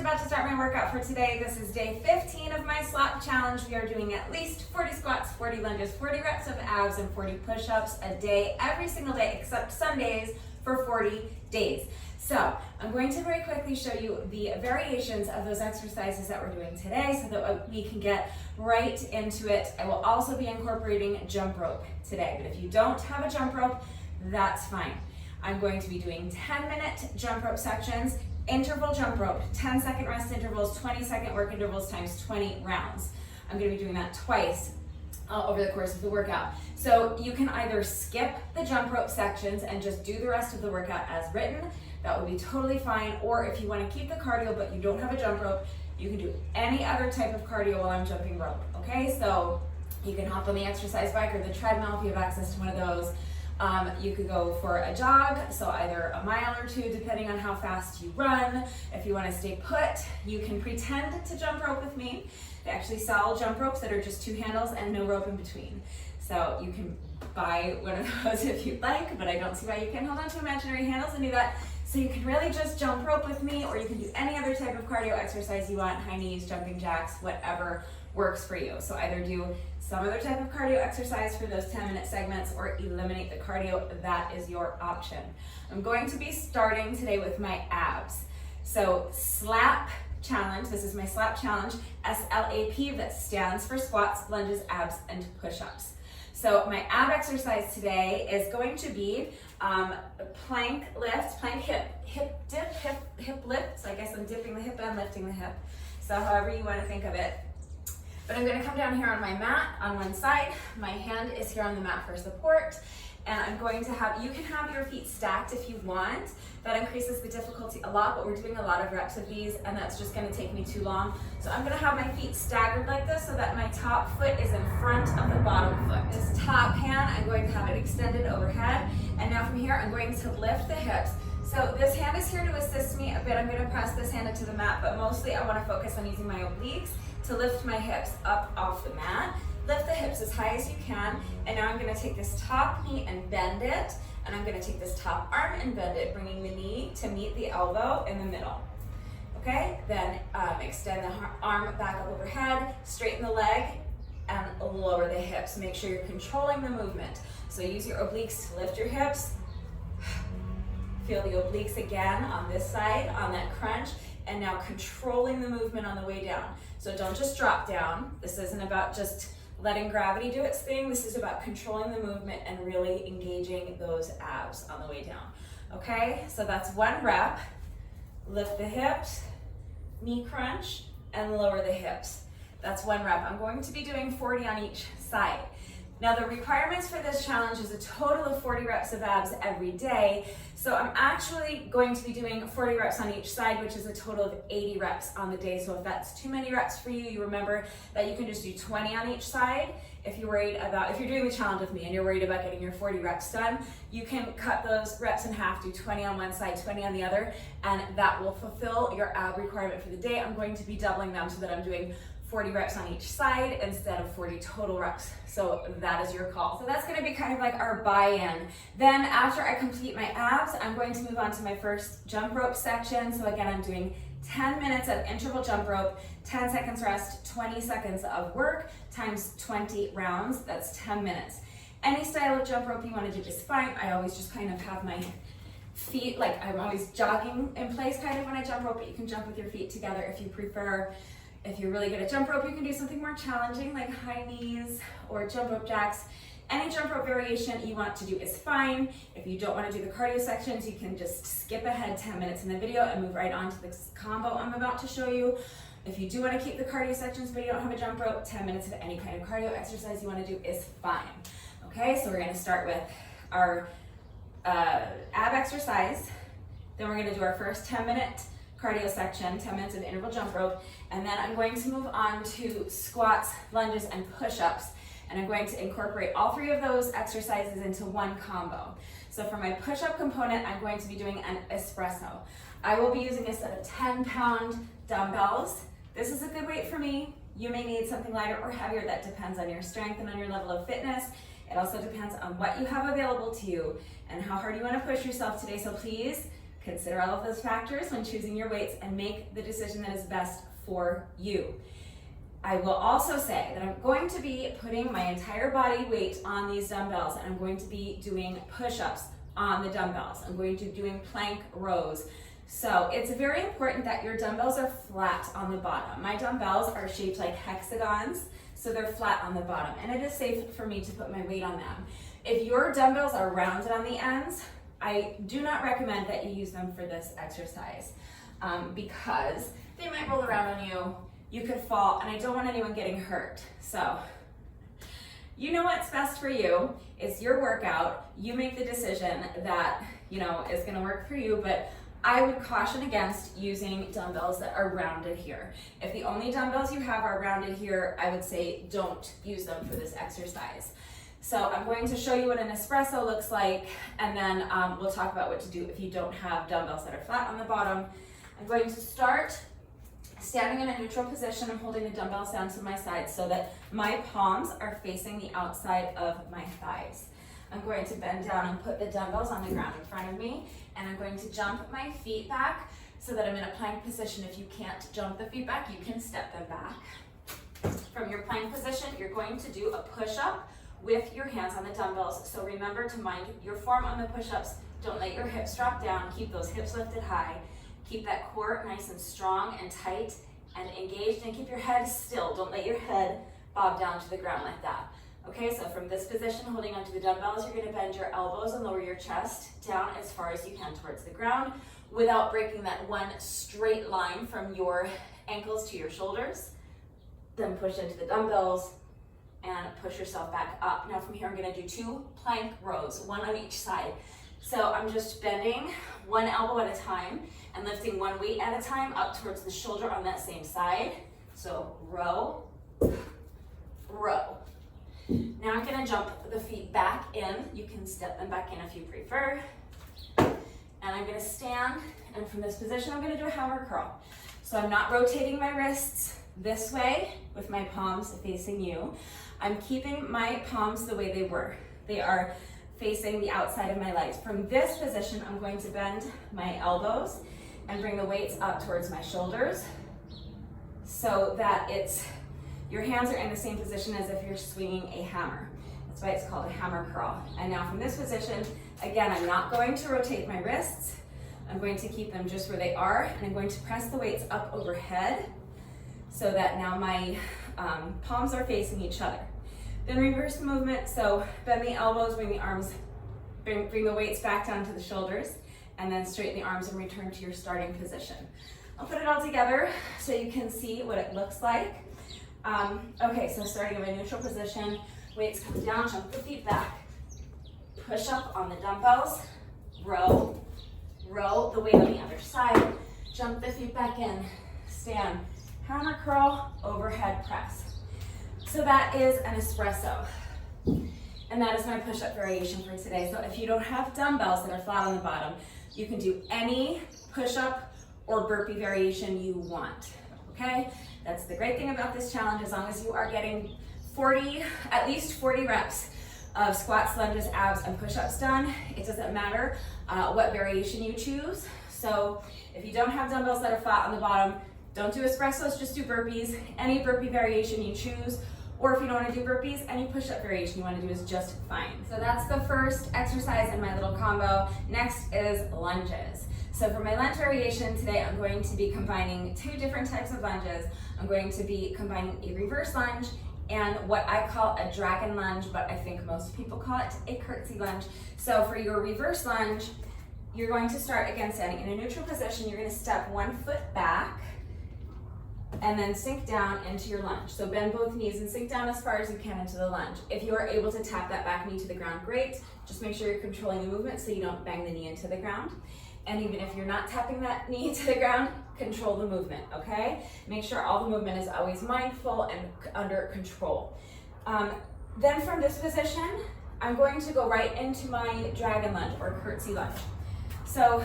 about to start my workout for today. This is day 15 of my slap challenge. We are doing at least 40 squats, 40 lunges, 40 reps of abs, and 40 push-ups a day, every single day except Sundays for 40 days. So I'm going to very quickly show you the variations of those exercises that we're doing today so that we can get right into it. I will also be incorporating jump rope today, but if you don't have a jump rope, that's fine. I'm going to be doing 10-minute jump rope sections, interval jump rope, 10-second rest intervals, 20-second work intervals times 20 rounds. I'm going to be doing that twice over the course of the workout. So you can either skip the jump rope sections and just do the rest of the workout as written. That would be totally fine. Or if you want to keep the cardio but you don't have a jump rope, you can do any other type of cardio while I'm jumping rope. Okay, so you can hop on the exercise bike or the treadmill if you have access to one of those. You could go for a jog, so either a mile or two depending on how fast you run. If you want to stay put, you can pretend to jump rope with me. They actually sell jump ropes that are just 2 handles and no rope in between. So you can buy one of those if you'd like, but I don't see why you can't hold on to imaginary handles and do that. So you can really just jump rope with me, or you can do any other type of cardio exercise you want, high knees, jumping jacks, whatever works for you. So either do some other type of cardio exercise for those 10-minute segments or eliminate the cardio. That is your option. I'm going to be starting today with my abs. So slap challenge, this is my slap challenge, S-L-A-P, that stands for squats, lunges, abs, and push-ups. So my ab exercise today is going to be plank lift, plank hip dip, hip lift. So I guess I'm dipping the hip and lifting the hip. So however you want to think of it. But I'm going to come down here on my mat on one side. My hand is here on the mat for support. And I'm going to have, you can have your feet stacked if you want. That increases the difficulty a lot, but we're doing a lot of reps of these and that's just going to take me too long. So I'm going to have my feet staggered like this so that my top foot is in front of the bottom foot. This top hand, I'm going to have it extended overhead. And now from here, I'm going to lift the hips. So this hand is here to assist me a bit. I'm going to press this hand into the mat, but mostly I want to focus on using my obliques to lift my hips up off the mat. Lift the hips as high as you can, and now I'm going to take this top knee and bend it, and I'm going to take this top arm and bend it, bringing the knee to meet the elbow in the middle. Okay, then extend the arm back up overhead, straighten the leg, and lower the hips. Make sure you're controlling the movement. So use your obliques to lift your hips. Feel the obliques again on this side, on that crunch, and now controlling the movement on the way down. So don't just drop down. This isn't about just letting gravity do its thing. This is about controlling the movement and really engaging those abs on the way down. Okay, so that's 1 rep. Lift the hips, knee crunch, and lower the hips. That's 1 rep. I'm going to be doing 40 on each side. Now the requirements for this challenge is a total of 40 reps of abs every day. So I'm actually going to be doing 40 reps on each side, which is a total of 80 reps on the day. So if that's too many reps for you, you remember that you can just do 20 on each side. If you're doing the challenge with me and you're worried about getting your 40 reps done, you can cut those reps in half, do 20 on one side, 20 on the other, and that will fulfill your ab requirement for the day. I'm going to be doubling them so that I'm doing 40 reps on each side instead of 40 total reps. So that is your call. So that's going to be kind of like our buy-in. Then after I complete my abs, I'm going to move on to my first jump rope section. So again, I'm doing 10 minutes of interval jump rope, 10 seconds rest, 20 seconds of work times 20 rounds. That's 10 minutes. Any style of jump rope you want to do is fine. I always just kind of have my feet, like I'm always jogging in place kind of when I jump rope, but you can jump with your feet together if you prefer. If you're really good at jump rope, you can do something more challenging like high knees or jump rope jacks. Any jump rope variation you want to do is fine. If you don't want to do the cardio sections, you can just skip ahead 10 minutes in the video and move right on to the combo I'm about to show you. If you do want to keep the cardio sections but you don't have a jump rope, 10 minutes of any kind of cardio exercise you want to do is fine. Okay, so we're going to start with our ab exercise. Then we're going to do our first 10-minute cardio section, 10 minutes of interval jump rope, and then I'm going to move on to squats, lunges, and push-ups, and I'm going to incorporate all 3 of those exercises into one combo. So for my push-up component, I'm going to be doing an espresso. I will be using a set of 10-pound dumbbells. This is a good weight for me. You may need something lighter or heavier. That depends on your strength and on your level of fitness. It also depends on what you have available to you and how hard you want to push yourself today. So please Consider all of those factors when choosing your weights and make the decision that is best for you. I will also say that I'm going to be putting my entire body weight on these dumbbells, and I'm going to be doing push-ups on the dumbbells. I'm going to be doing plank rows. So it's very important that your dumbbells are flat on the bottom. My dumbbells are shaped like hexagons, so they're flat on the bottom, and it is safe for me to put my weight on them. If your dumbbells are rounded on the ends, I do not recommend that you use them for this exercise because they might roll around on you, you could fall, and I don't want anyone getting hurt. So you know what's best for you. It's your workout. You make the decision that, is gonna work for you, but I would caution against using dumbbells that are rounded here. If the only dumbbells you have are rounded here, I would say don't use them for this exercise. So I'm going to show you what an espresso looks like, and then we'll talk about what to do if you don't have dumbbells that are flat on the bottom. I'm going to start standing in a neutral position. I'm holding the dumbbells down to my side so that my palms are facing the outside of my thighs. I'm going to bend down and put the dumbbells on the ground in front of me, and I'm going to jump my feet back so that I'm in a plank position. If you can't jump the feet back, you can step them back. From your plank position, you're going to do a push-up with your hands on the dumbbells. So remember to mind your form on the push-ups. Don't let your hips drop down. Keep those hips lifted high. Keep that core nice and strong and tight and engaged, and keep your head still. Don't let your head bob down to the ground like that. Okay, so from this position, holding onto the dumbbells, you're gonna bend your elbows and lower your chest down as far as you can towards the ground without breaking that one straight line from your ankles to your shoulders. Then push into the dumbbells and push yourself back up. Now from here, I'm gonna do 2 plank rows, one on each side. So I'm just bending one elbow at a time and lifting one weight at a time up towards the shoulder on that same side. So row, row. Now I'm gonna jump the feet back in. You can step them back in if you prefer. And I'm gonna stand, and from this position, I'm gonna do a hammer curl. So I'm not rotating my wrists this way with my palms facing you. I'm keeping my palms the way they were. They are facing the outside of my legs. From this position, I'm going to bend my elbows and bring the weights up towards my shoulders so that your hands are in the same position as if you're swinging a hammer. That's why it's called a hammer curl. And now from this position, again, I'm not going to rotate my wrists. I'm going to keep them just where they are, and I'm going to press the weights up overhead so that now my palms are facing each other. Then reverse the movement, so bend the elbows, bring the arms, bring the weights back down to the shoulders, and then straighten the arms and return to your starting position. I'll put it all together so you can see what it looks like. Okay, so starting in a neutral position, weights come down, jump the feet back, push up on the dumbbells, row, row the weight on the other side, jump the feet back in, stand, hammer curl, overhead press. So that is an espresso. And that is my push-up variation for today. So if you don't have dumbbells that are flat on the bottom, you can do any push-up or burpee variation you want, okay? That's the great thing about this challenge. As long as you are getting at least 40 reps of squats, lunges, abs, and push-ups done, it doesn't matter what variation you choose. So if you don't have dumbbells that are flat on the bottom, don't do espressos, just do burpees. Any burpee variation you choose, or if you don't want to do burpees, any push-up variation you want to do is just fine. So that's the first exercise in my little combo. Next is lunges. So for my lunge variation today, I'm going to be combining 2 different types of lunges. I'm going to be combining a reverse lunge and what I call a dragon lunge, but I think most people call it a curtsy lunge. So for your reverse lunge, you're going to start again standing in a neutral position. You're going to step 1 foot back and then sink down into your lunge. So bend both knees and sink down as far as you can into the lunge. If you are able to tap that back knee to the ground, great. Just make sure you're controlling the movement so you don't bang the knee into the ground. And even if you're not tapping that knee to the ground, control the movement, okay? Make sure all the movement is always mindful and under control. Then from this position, I'm going to go right into my dragon lunge or curtsy lunge. So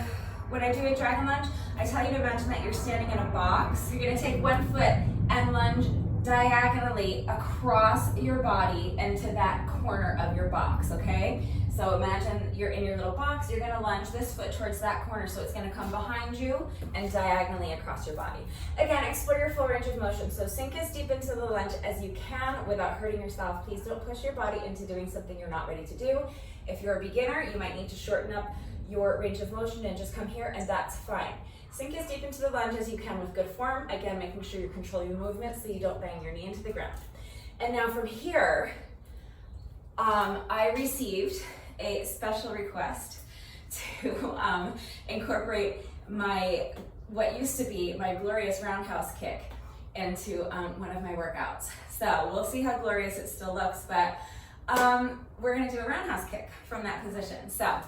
when I do a dragon lunge, I tell you to imagine that you're standing in a box. You're gonna take 1 foot and lunge diagonally across your body into that corner of your box, okay? So imagine you're in your little box, you're gonna lunge this foot towards that corner, so it's gonna come behind you and diagonally across your body. Again, explore your full range of motion. So sink as deep into the lunge as you can without hurting yourself. Please don't push your body into doing something you're not ready to do. If you're a beginner, you might need to shorten up your range of motion and just come here, and that's fine. Sink as deep into the lunge as you can with good form. Again, making sure you control your movement so you don't bang your knee into the ground. And now from here, I received a special request to incorporate what used to be my glorious roundhouse kick into one of my workouts. So we'll see how glorious it still looks, but we're gonna do a roundhouse kick from that position. So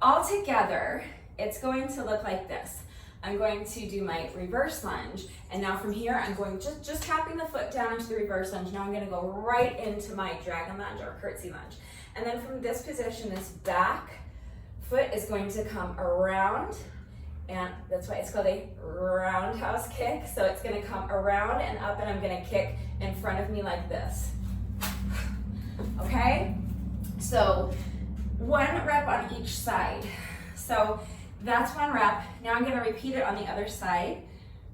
all together, it's going to look like this. I'm going to do my reverse lunge, and now from here, I'm going just tapping the foot down into the reverse lunge. Now I'm gonna go right into my dragon lunge or curtsy lunge. And then from this position, this back foot is going to come around, and that's why it's called a roundhouse kick. So it's gonna come around and up, and I'm gonna kick in front of me like this. Okay? So 1 rep on each side. So that's 1 rep. Now I'm gonna repeat it on the other side.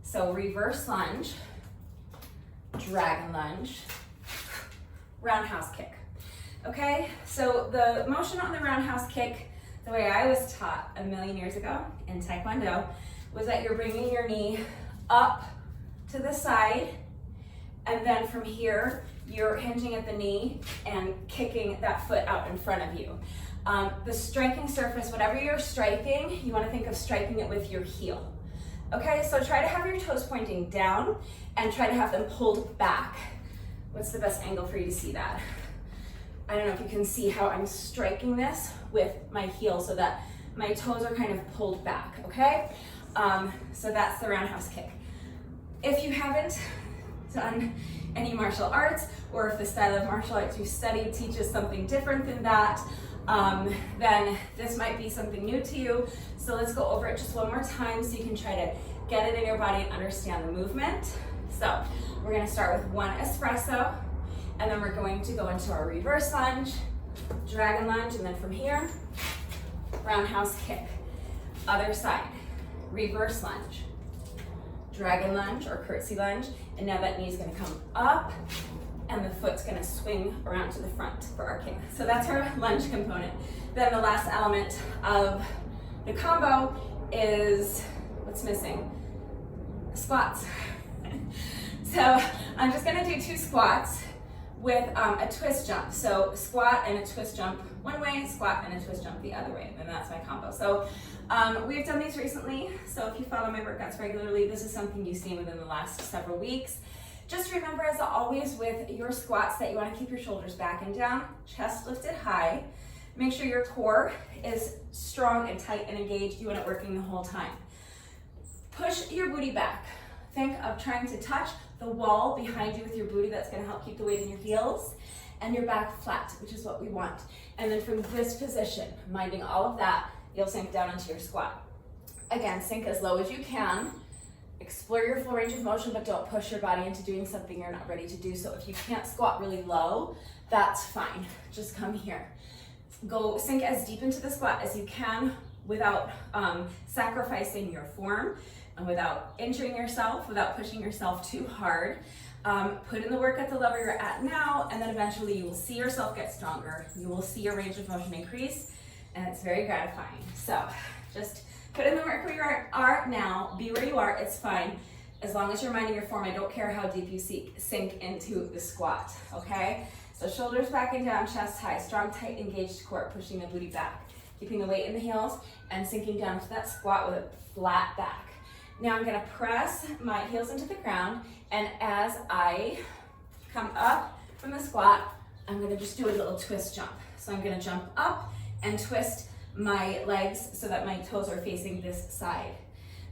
So reverse lunge, dragon lunge, roundhouse kick. Okay, so the motion on the roundhouse kick, the way I was taught a million years ago in Taekwondo, was that you're bringing your knee up to the side, and then from here, you're hinging at the knee and kicking that foot out in front of you. The striking surface, whatever you're striking, you want to think of striking it with your heel. Okay, so try to have your toes pointing down and try to have them pulled back. What's the best angle for you to see that? I don't know if you can see how I'm striking this with my heel so that my toes are kind of pulled back, okay? So that's the roundhouse kick. If you haven't done any martial arts, or if the style of martial arts you studied teaches something different than that, then this might be something new to you. So let's go over it just one more time so you can try to get it in your body and understand the movement. So we're gonna start with 1 espresso, and then we're going to go into our reverse lunge, dragon lunge, and then from here, roundhouse kick. Other side, reverse lunge, dragon lunge or curtsy lunge, and now that knee's gonna come up, and the foot's gonna swing around to the front for our kick. So that's our lunge component. Then the last element of the combo is, what's missing? Squats. So I'm just gonna do 2 squats with a twist jump. So squat and a twist jump one way, squat and a twist jump the other way, and that's my combo. So we've done these recently, so if you follow my workouts regularly, this is something you've seen within the last several weeks. Just remember, as always with your squats, that you want to keep your shoulders back and down, chest lifted high. Make sure your core is strong and tight and engaged. You want it working the whole time. Push your booty back. Think of trying to touch the wall behind you with your booty. That's going to help keep the weight in your heels, and your back flat, which is what we want. And then from this position, minding all of that, you'll sink down into your squat. Again, sink as low as you can. Explore your full range of motion, but don't push your body into doing something you're not ready to do. So if you can't squat really low, that's fine. Just come here. Go sink as deep into the squat as you can without sacrificing your form and without injuring yourself, without pushing yourself too hard. Put in the work at the level you're at now, and then eventually you will see yourself get stronger. You will see your range of motion increase, and it's very gratifying. So just put in the work where you are now, be where you are, it's fine. As long as you're minding your form, I don't care how deep you sink into the squat, okay? So shoulders back and down, chest high, strong, tight, engaged core, pushing the booty back, keeping the weight in the heels, and sinking down to that squat with a flat back. Now I'm gonna press my heels into the ground, and as I come up from the squat, I'm gonna just do a little twist jump. So I'm gonna jump up and twist my legs so that my toes are facing this side.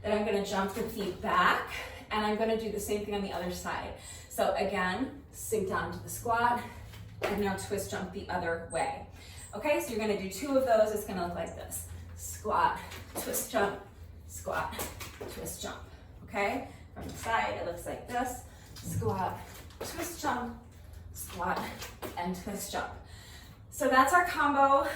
Then I'm gonna jump the feet back, and I'm gonna do the same thing on the other side. So again, sink down to the squat, and now twist jump the other way. Okay, so you're gonna do 2 of those. It's gonna look like this. Squat, twist jump, squat, twist jump. Okay, from the side, it looks like this. Squat, twist jump, squat, and twist jump. So that's our combo.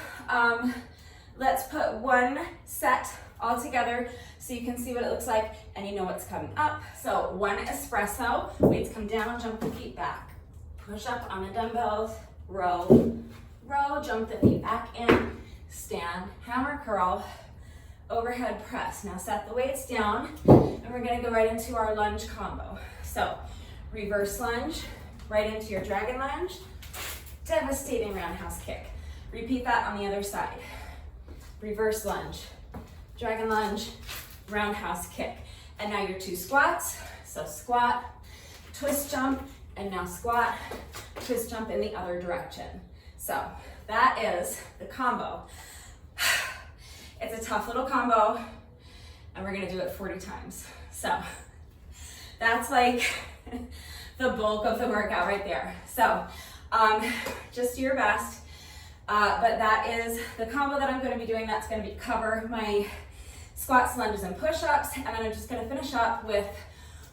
Let's put one set all together so you can see what it looks like and you know what's coming up. So one espresso, weights come down, jump the feet back. Push up on the dumbbells, row, row, jump the feet back in, stand, hammer curl, overhead press. Now set the weights down and we're gonna go right into our lunge combo. So reverse lunge, right into your dragon lunge, devastating roundhouse kick. Repeat that on the other side. Reverse lunge, dragon lunge, roundhouse kick. And now your two squats. So squat, twist jump, and now squat, twist jump in the other direction. So that is the combo. It's a tough little combo, and we're gonna do it 40 times. So that's like the bulk of the workout right there. So just do your best. But that is the combo that I'm gonna be doing. That's gonna cover my squats, lunges, and push-ups. And then I'm just gonna finish up with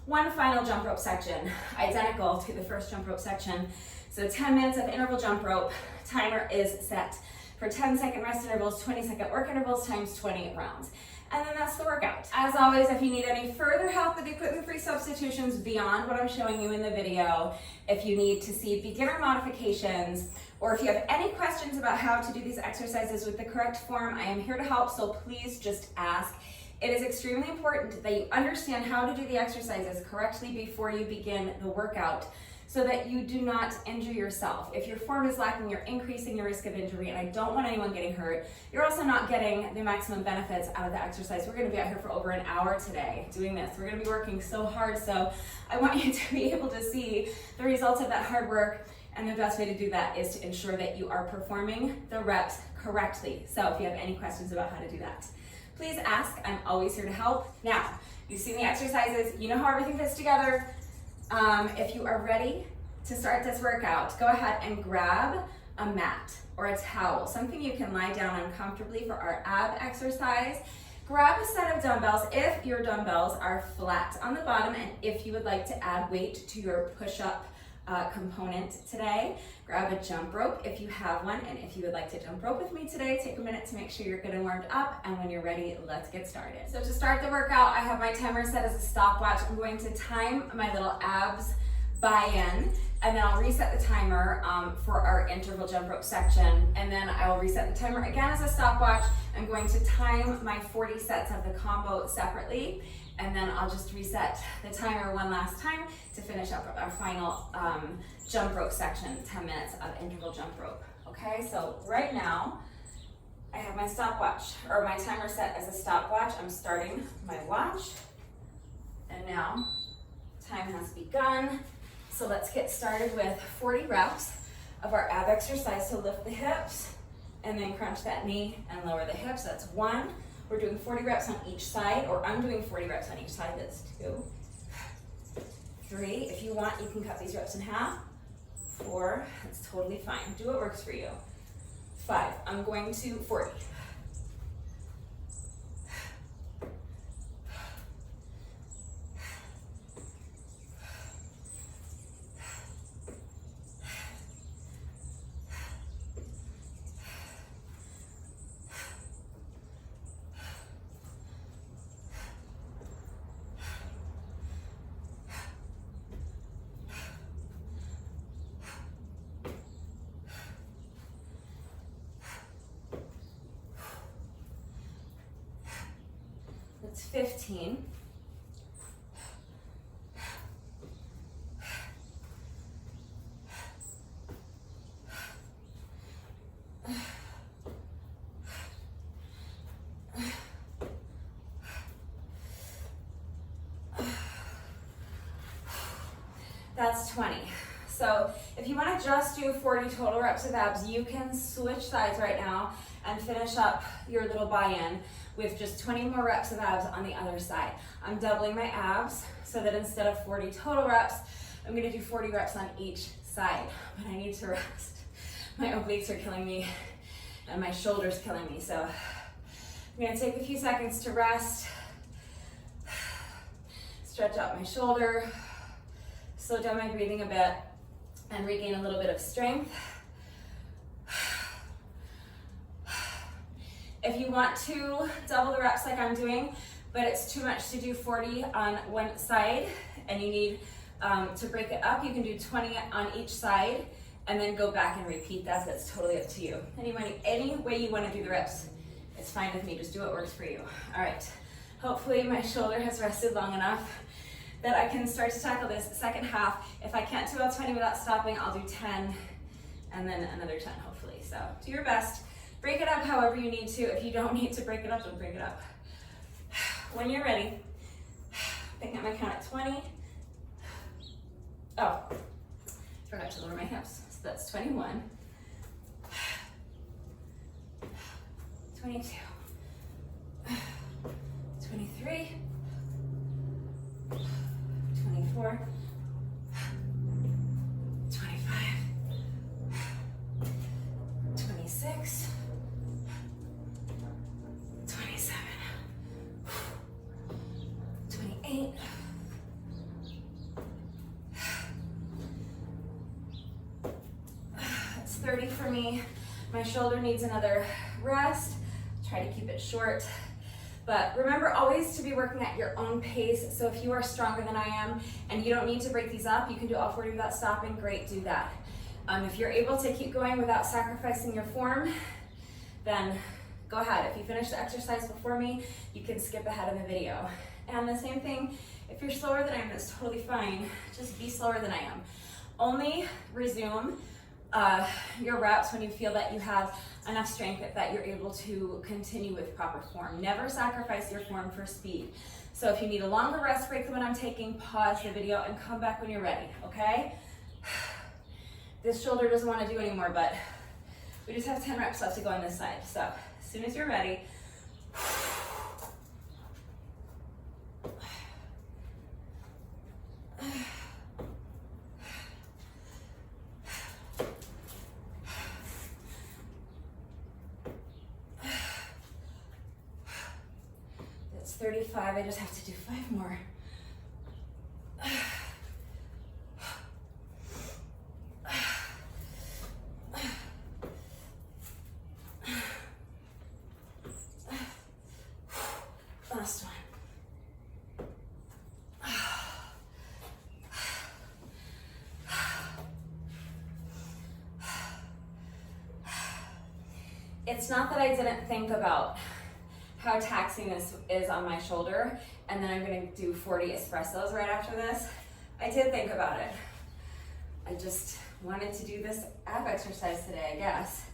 one final jump rope section, identical to the first jump rope section. So 10 minutes of interval jump rope. Timer is set for 10-second rest intervals, 20-second work intervals times 20 rounds. And then that's the workout. As always, if you need any further help with equipment-free substitutions beyond what I'm showing you in the video, if you need to see beginner modifications, or if you have any questions about how to do these exercises with the correct form, I am here to help, so please just ask. It is extremely important that you understand how to do the exercises correctly before you begin the workout, so that you do not injure yourself. If your form is lacking, you're increasing your risk of injury, and I don't want anyone getting hurt. You're also not getting the maximum benefits out of the exercise. We're gonna be out here for over an hour today doing this. We're gonna be working so hard, so I want you to be able to see the results of that hard work, and the best way to do that is to ensure that you are performing the reps correctly. So if you have any questions about how to do that, please ask. I'm always here to help. Now, you've seen the exercises, you know how everything fits together. If you are ready to start this workout, go ahead and grab a mat or a towel, something you can lie down on comfortably for our ab exercise. Grab a set of dumbbells if your dumbbells are flat on the bottom and if you would like to add weight to your push-up component today. Grab a jump rope if you have one, and if you would like to jump rope with me today, take a minute to make sure you're good and warmed up, and when you're ready, let's get started. So to start the workout, I have my timer set as a stopwatch. I'm going to time my little abs buy-in, and then I'll reset the timer for our interval jump rope section, and then I will reset the timer again as a stopwatch. I'm going to time my 40 sets of the combo separately, and then I'll just reset the timer one last time to finish up our final jump rope section, 10 minutes of interval jump rope. Okay, so right now, I have my stopwatch, or my timer set as a stopwatch. I'm starting my watch, and now time has begun. So let's get started with 40 reps of our ab exercise. So lift the hips, and then crunch that knee and lower the hips. That's 1. We're doing 40 reps on each side, or I'm doing 40 reps on each side. That's 2. 3. If you want, you can cut these reps in half. 4. That's totally fine. Do what works for you. 5. I'm going to 40. 15. That's 20. So if you want to just do 40 total reps of abs, you can switch sides right now and finish up your little buy-in with just 20 more reps of abs on the other side. I'm doubling my abs so that instead of 40 total reps, I'm gonna do 40 reps on each side, but I need to rest. My obliques are killing me and my shoulder's killing me, so I'm gonna take a few seconds to rest, stretch out my shoulder, slow down my breathing a bit, and regain a little bit of strength. If you want to double the reps like I'm doing, but it's too much to do 40 on one side and you need to break it up, you can do 20 on each side and then go back and repeat that. That's totally up to you. Any way you want to do the reps, it's fine with me. Just do what works for you. All right. Hopefully my shoulder has rested long enough that I can start to tackle this second half. If I can't do all 20 without stopping, I'll do 10 and then another 10 hopefully. So do your best. Break it up however you need to. If you don't need to break it up, don't break it up. When you're ready, picking up my count at 20. Oh, forgot to lower my hips. So that's 21, 22, 23, 24, 25, 26, 27, 28, 30 for me. My shoulder needs another rest. Try to keep it short. But remember always to be working at your own pace. So if you are stronger than I am and you don't need to break these up, you can do all 40 without stopping, great, do that. If you're able to keep going without sacrificing your form, then go ahead. If you finish the exercise before me, you can skip ahead in the video. And the same thing, if you're slower than I am, that's totally fine. Just be slower than I am. Only resume your reps when you feel that you have enough strength that you're able to continue with proper form. Never sacrifice your form for speed. So if you need a longer rest break than what I'm taking, pause the video and come back when you're ready, okay? This shoulder doesn't want to do anymore, but we just have 10 reps left to go on this side. So as soon as you're ready, that's 35. I just have to do 5 more. Last one. It's not that I didn't think about how taxing this is on my shoulder, and then I'm gonna do 40 espressos right after this. I did think about it. I just wanted to do this ab exercise today, I guess.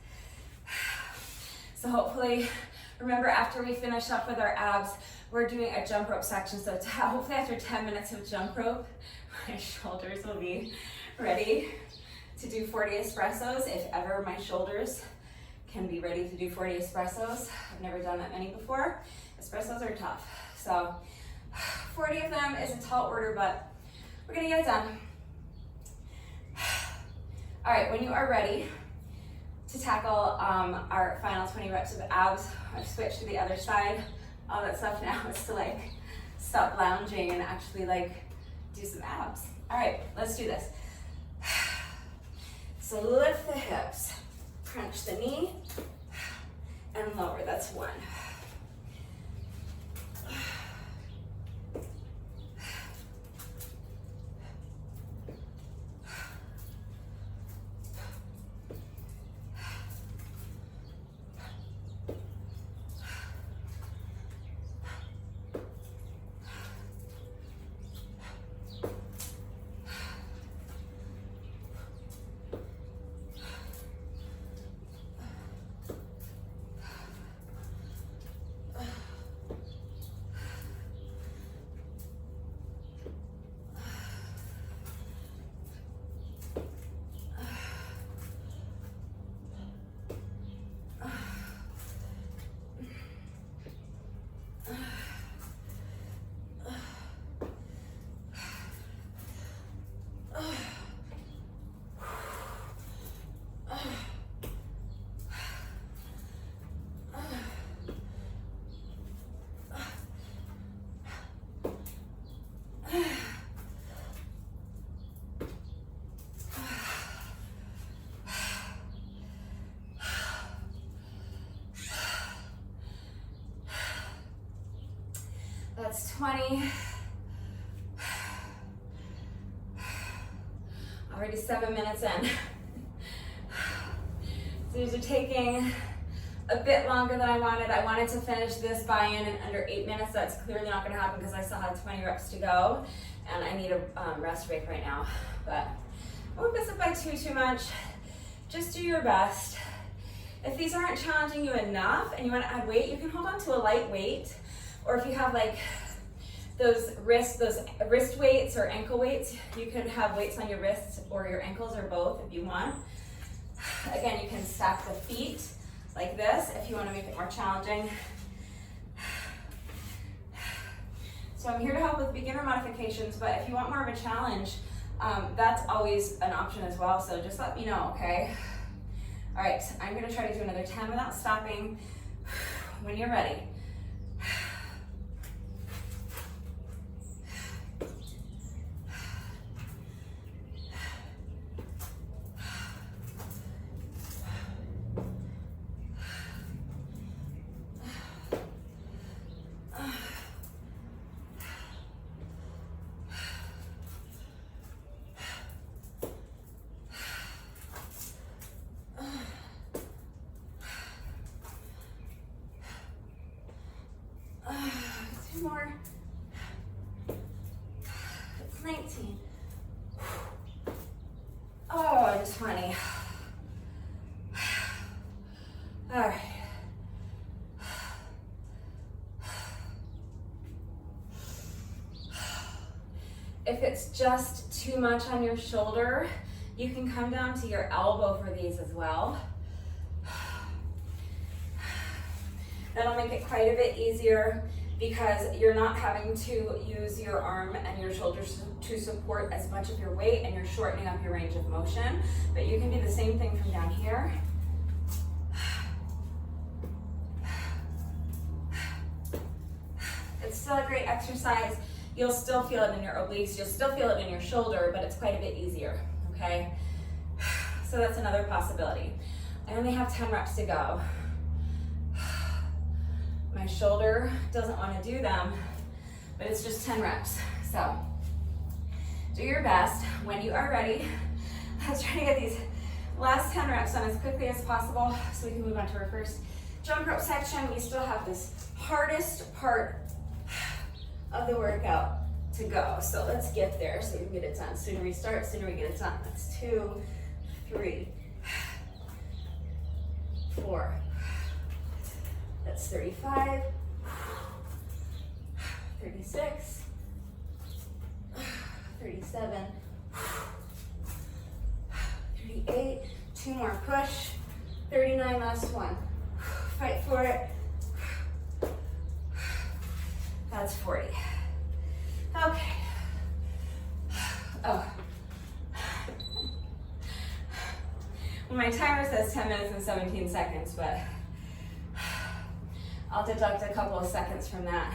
So hopefully, remember after we finish up with our abs, we're doing a jump rope section. So hopefully after 10 minutes of jump rope, my shoulders will be ready to do 40 espressos. If ever my shoulders can be ready to do 40 espressos. I've never done that many before. Espressos are tough. So 40 of them is a tall order, but we're gonna get it done. All right, when you are ready to tackle our final 20 reps of abs, I've switched to the other side. All that's left now is to stop lounging and actually do some abs. All right, let's do this. So lift the hips, crunch the knee, and lower, that's 1. That's 20. Already 7 minutes in. So these are taking a bit longer than I wanted. I wanted to finish this buy-in in under 8 minutes. That's clearly not gonna happen because I still have 20 reps to go and I need a rest break right now. But I won't miss it by too much. Just do your best. If these aren't challenging you enough and you wanna add weight, you can hold on to a light weight, or if you have like those wrist weights or ankle weights, you could have weights on your wrists or your ankles or both if you want. Again, you can stack the feet like this if you want to make it more challenging. So I'm here to help with beginner modifications, but if you want more of a challenge, that's always an option as well, so just let me know, okay? All right, I'm gonna try to do another 10 without stopping. When you're ready. More. It's 19. Oh, and 20. All right. If it's just too much on your shoulder, you can come down to your elbow for these as well. That'll make it quite a bit easier because you're not having to use your arm and your shoulders to support as much of your weight, and you're shortening up your range of motion. But you can do the same thing from down here. It's still a great exercise. You'll still feel it in your obliques, you'll still feel it in your shoulder, but it's quite a bit easier, okay? So that's another possibility. I only have 10 reps to go. My shoulder doesn't want to do them, but it's just 10 reps. So do your best. When you are ready, let's try to get these last 10 reps done as quickly as possible so we can move on to our first jump rope section. We still have this hardest part of the workout to go. So let's get there so we can get it done. Sooner we start, sooner we get it done. That's 2, 3, 4. That's 35, 36, 37, 38, 2 more push, 39, last one. Fight for it. That's 40. Okay. Oh. Well, my timer says 10 minutes and 17 seconds, but I'll deduct a couple of seconds from that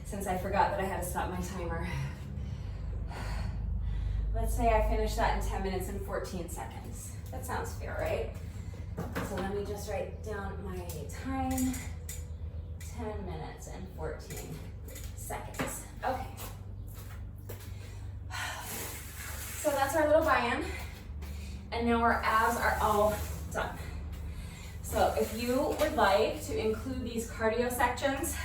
since I forgot that I had to stop my timer. Let's say I finish that in 10 minutes and 14 seconds. That sounds fair, right? So let me just write down my time. 10 minutes and 14 seconds. Okay. So that's our little buy-in. And now our abs are all done. So if you would like to include these cardio sections,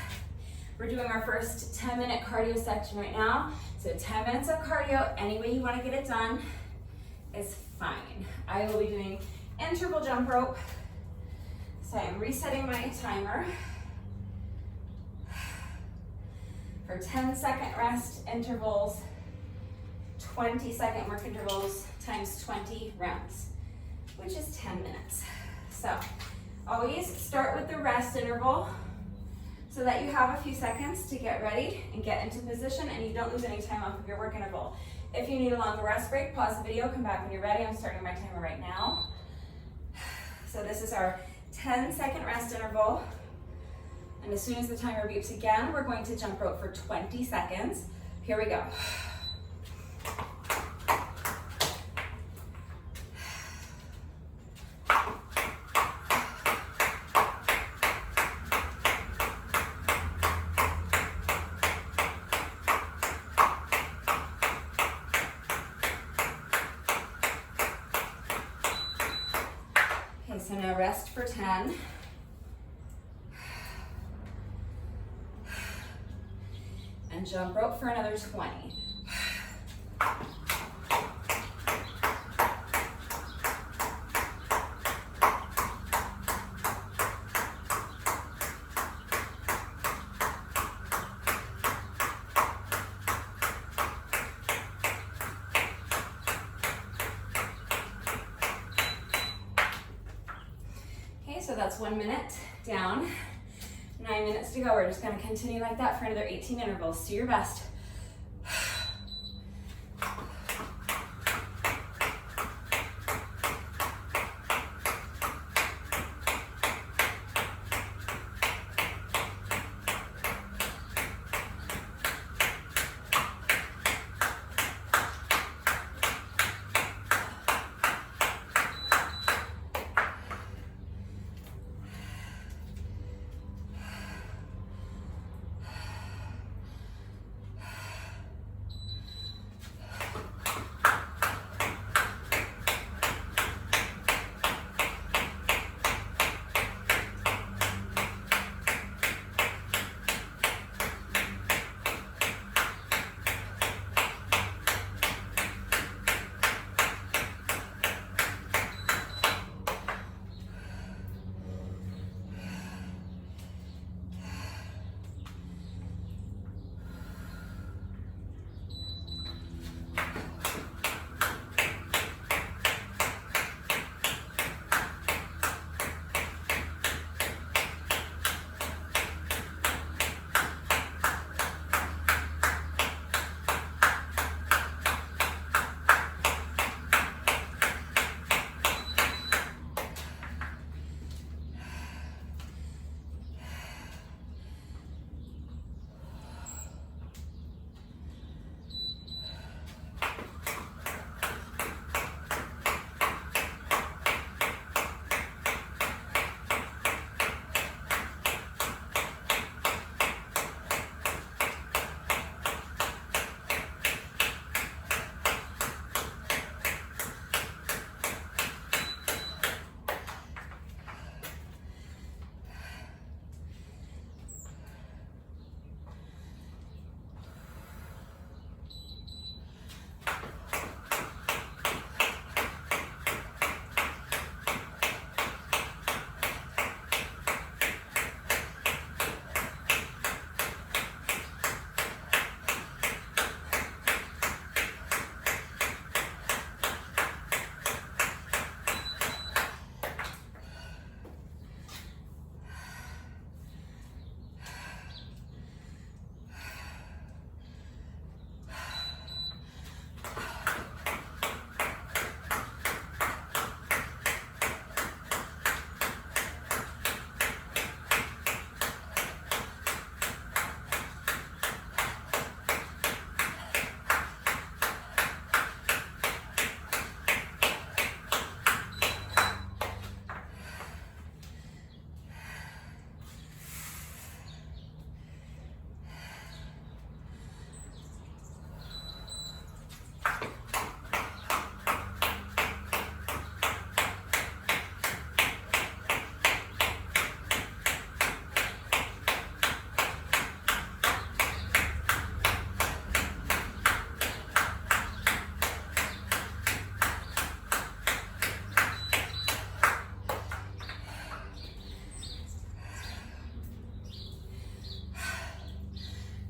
we're doing our first 10-minute cardio section right now. So 10 minutes of cardio, any way you want to get it done is fine. I will be doing interval jump rope. So I'm resetting my timer for 10-second rest intervals, 20-second work intervals times 20 rounds, which is 10 minutes. So always start with the rest interval so that you have a few seconds to get ready and get into position and you don't lose any time off of your work interval. If you need a longer rest break, pause the video, come back when you're ready. I'm starting my timer right now. So this is our 10-second rest interval. And as soon as the timer beeps again, we're going to jump rope for 20 seconds. Here we go. So now rest for 10. And jump rope for another 20. So that's 1 minute down, 9 minutes to go. We're just gonna continue like that for another 18 intervals. Do your best.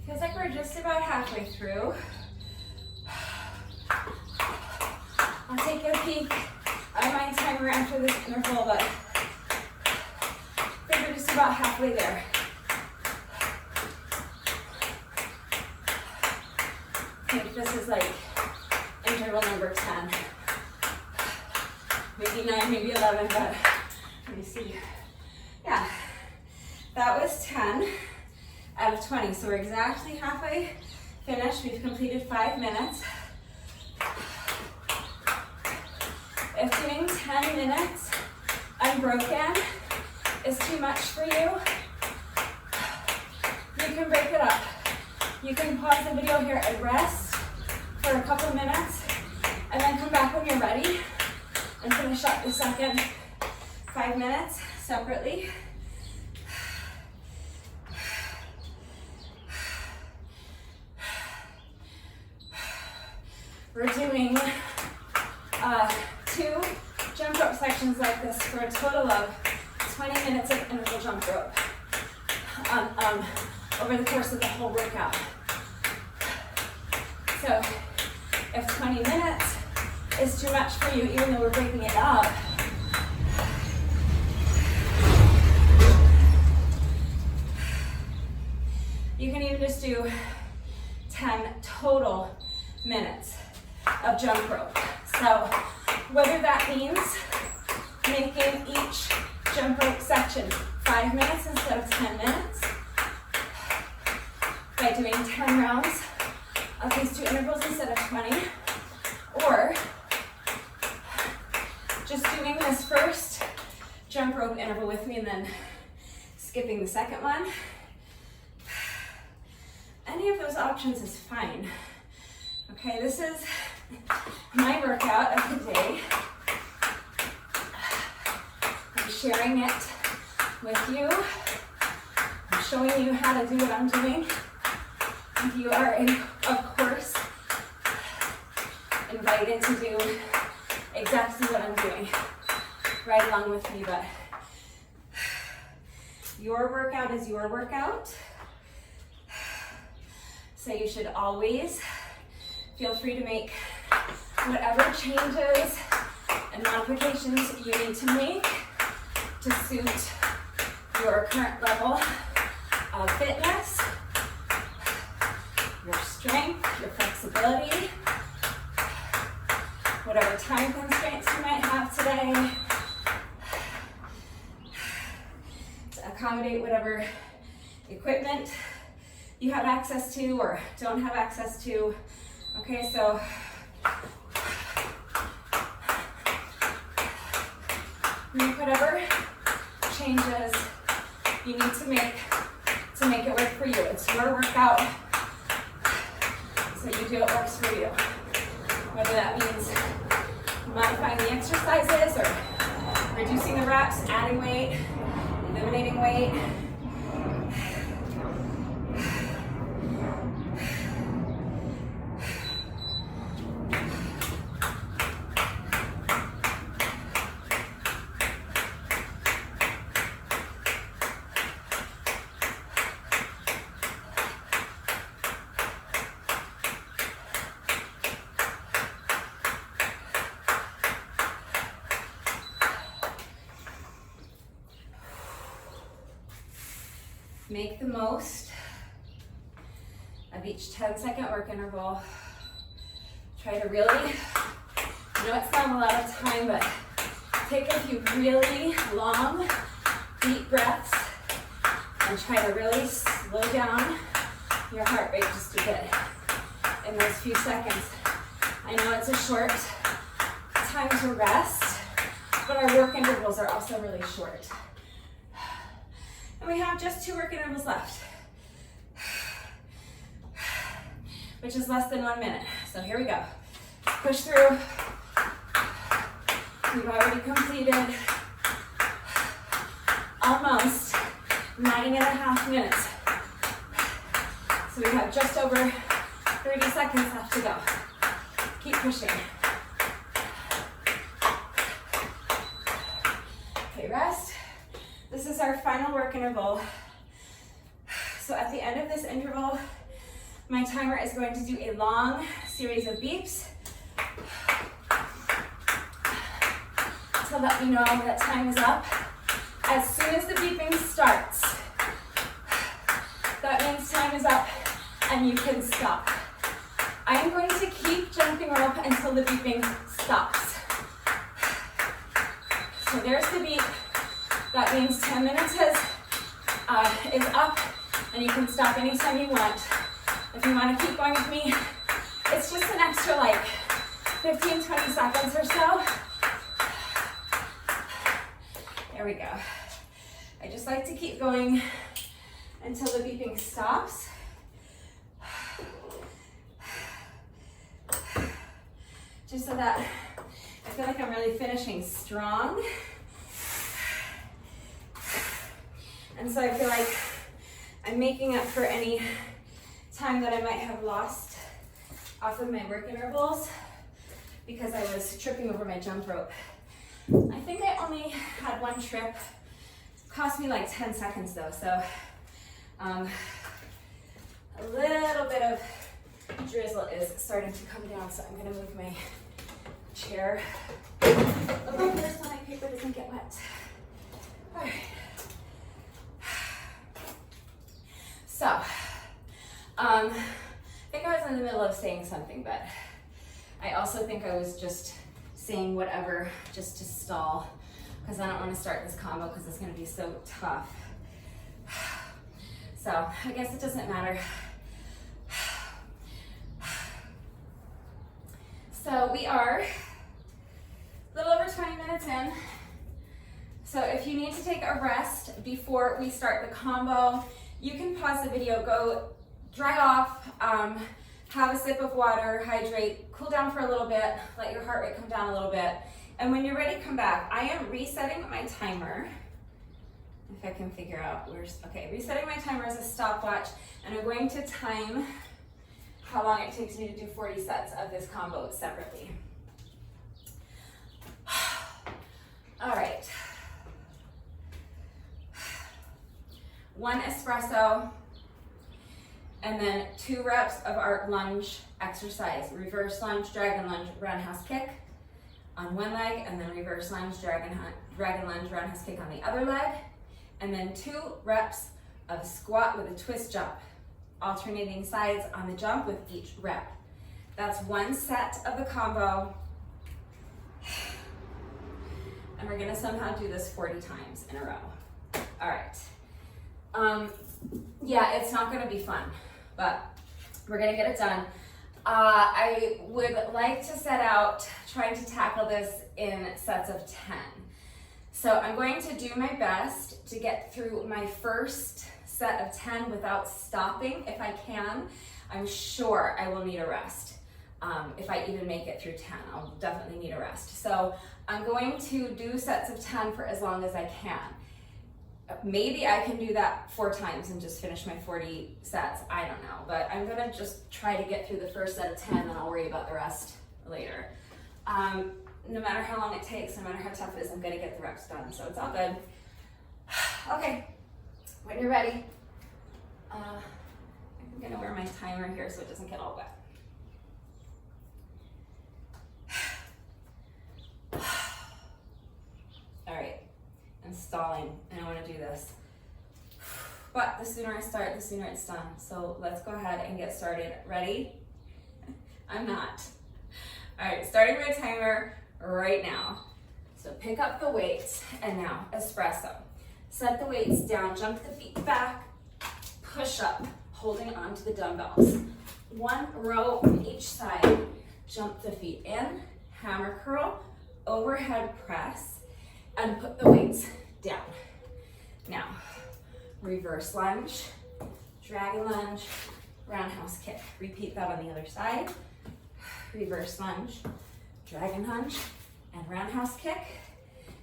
Feels like we're just about halfway through. I'll take a peek at my timer after this interval, but I think we're just about halfway there. I think this is like interval number 10. Maybe 9, maybe 11, but let me see. Yeah, that was 10 out of 20. So we're exactly halfway finished. We've completed 5 minutes. If doing 10 minutes unbroken is too much for you, you can break it up. You can pause the video here and rest for a couple minutes, and then come back when you're ready and finish up the second 5 minutes separately. We're doing 2 jump rope sections like this for a total of 20 minutes of interval jump rope over the course of the whole workout. So if 20 minutes is too much for you, even though we're breaking it up, you can even just do 10 total minutes of jump rope. So whether that means making each jump rope section 5 minutes instead of 10 minutes, by doing 10 rounds of these 2 intervals instead of 20, or just doing this first jump rope interval with me and then skipping the second one. Any of those options is fine. Okay, this is my workout of the day. I'm sharing it with you. I'm showing you how to do what I'm doing. And you are, of course, invited to do exactly what I'm doing right along with me, but your workout is your workout. So you should always feel free to make whatever changes and modifications you need to make to suit your current level of fitness, your strength, your flexibility, whatever time constraints you might have today, to accommodate whatever equipment you have access to or don't have access to. Okay, so make whatever changes you need to make it work for you. It's your workout, so you do what works for you. Whether that means modifying the exercises or reducing the reps, adding weight, eliminating weight. Make the most of each 10-second work interval. Try to really, I know it's not a lot of time, but take a few really long, deep breaths and try to really slow down your heart rate just a bit in those few seconds. I know it's a short time to rest, but our work intervals are also really short. And we have just 2 work intervals left, which is less than 1 minute. So here we go. Push through. We've already completed almost 9.5 minutes. So we have just over 30 seconds left to go. Keep pushing. Okay, rest. This is our final work interval. So at the end of this interval, my timer is going to do a long series of beeps to let me know that time is up. As soon as the beeping starts, that means time is up and you can stop. I'm going to keep jumping rope until the beeping stops. So there's the beep. That means 10 minutes is up, and you can stop anytime you want. If you want to keep going with me, it's just an extra like 15, 20 seconds or so. There we go. I just like to keep going until the beeping stops. Just so that I feel like I'm really finishing strong. And so I feel like I'm making up for any time that I might have lost off of my work intervals because I was tripping over my jump rope. I think I only had one trip. Cost me like 10 seconds though, so a little bit of drizzle is starting to come down, so I'm gonna move my chair over here so my paper doesn't get wet. All right. So, I think I was in the middle of saying something, but I also think I was just saying whatever just to stall because I don't want to start this combo because it's going to be so tough. So I guess it doesn't matter. So we are a little over 20 minutes in. So if you need to take a rest before we start the combo, you can pause the video, go dry off, have a sip of water, hydrate, cool down for a little bit, let your heart rate come down a little bit. And when you're ready, come back. I am resetting my timer. If I can figure out okay, resetting my timer as a stopwatch, and I'm going to time how long it takes me to do 40 sets of this combo separately. All right. 1 espresso, and then 2 reps of our lunge exercise. Reverse lunge, dragon lunge, roundhouse kick on one leg, and then reverse lunge, dragon lunge, roundhouse kick on the other leg. And then 2 reps of squat with a twist jump, alternating sides on the jump with each rep. That's 1 set of the combo. And we're gonna somehow do this 40 times in a row. All right. Yeah, it's not gonna be fun, but we're gonna get it done. I would like to set out trying to tackle this in sets of 10. So I'm going to do my best to get through my first set of 10 without stopping if I can. I'm sure I will need a rest. If I even make it through 10, I'll definitely need a rest. So I'm going to do sets of 10 for as long as I can. Maybe I can do that 4 times and just finish my 40 sets. I don't know, but I'm gonna just try to get through the first set of 10 and I'll worry about the rest later. No matter how long it takes, no matter how tough it is, I'm gonna get the reps done, so it's all good. Okay, when you're ready, I'm gonna wear my timer here so it doesn't get all wet. All right, I'm stalling, and I wanna do this. But the sooner I start, the sooner it's done. So let's go ahead and get started. Ready? I'm not. All right, starting my timer right now. So pick up the weights, and now espresso. Set the weights down, jump the feet back, push up, holding onto the dumbbells. 1 row on each side, jump the feet in, hammer curl, overhead press, and put the weights down. Now, reverse lunge, dragon lunge, roundhouse kick. Repeat that on the other side. Reverse lunge, dragon lunge, and roundhouse kick.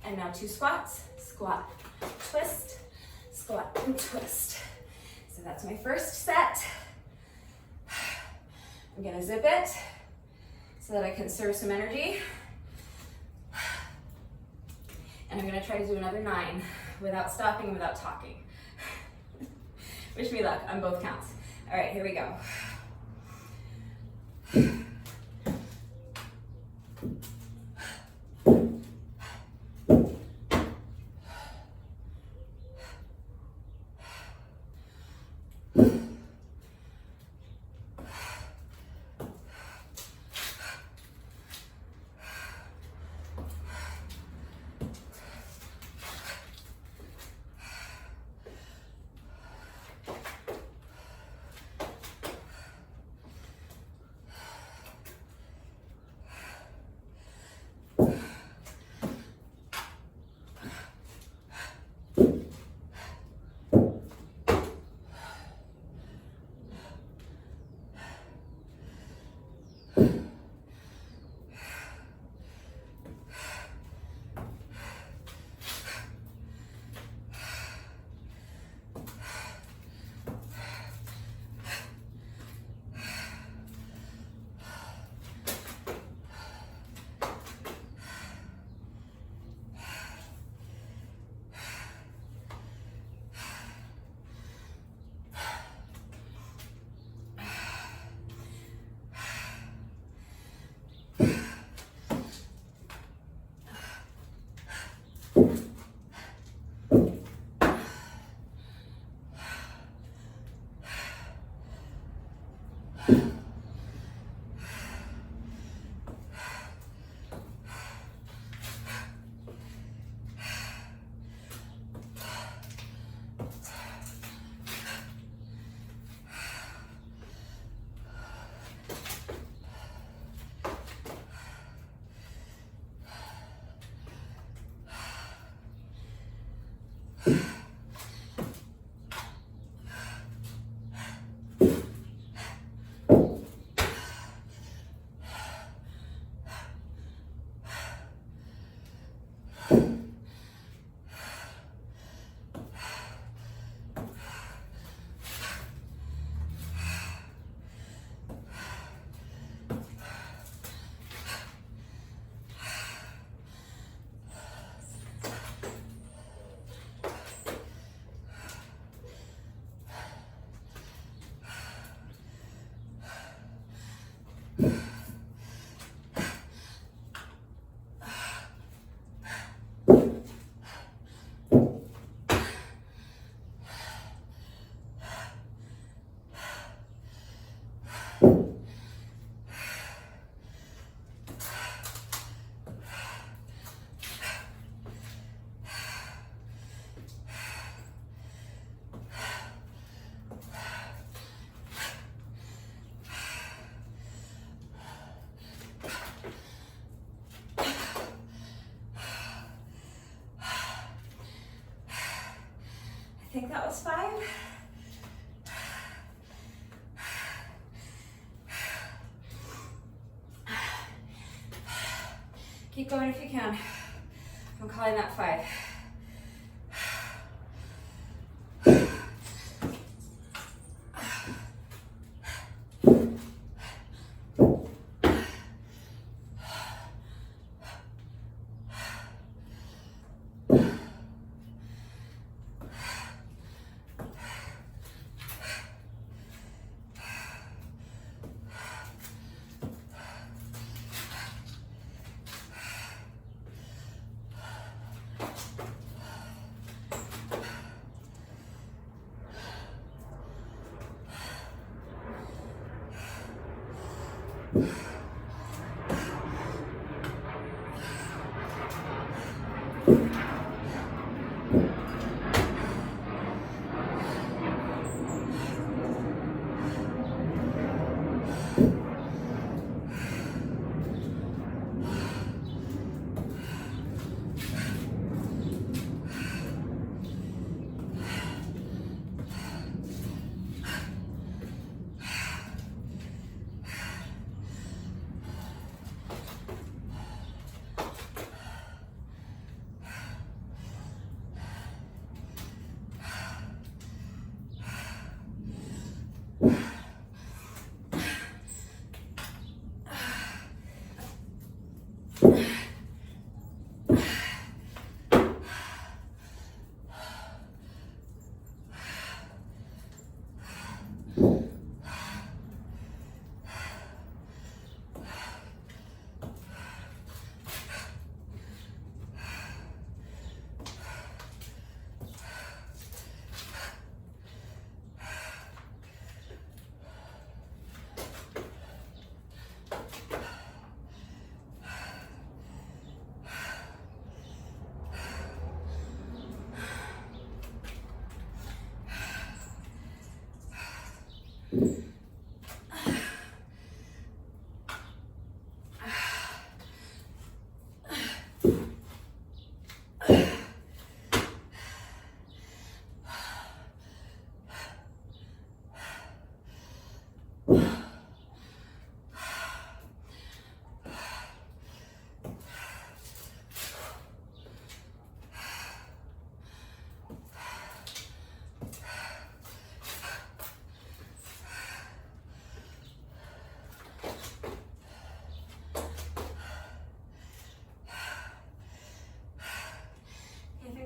And now 2 squats, squat, twist, squat, and twist. So that's my first set. I'm gonna zip it so that I can conserve some energy. And I'm gonna try to do another 9 without stopping, without talking. Wish me luck on both counts. All right, here we go. think that was 5. Keep going if you can. I'm calling that 5.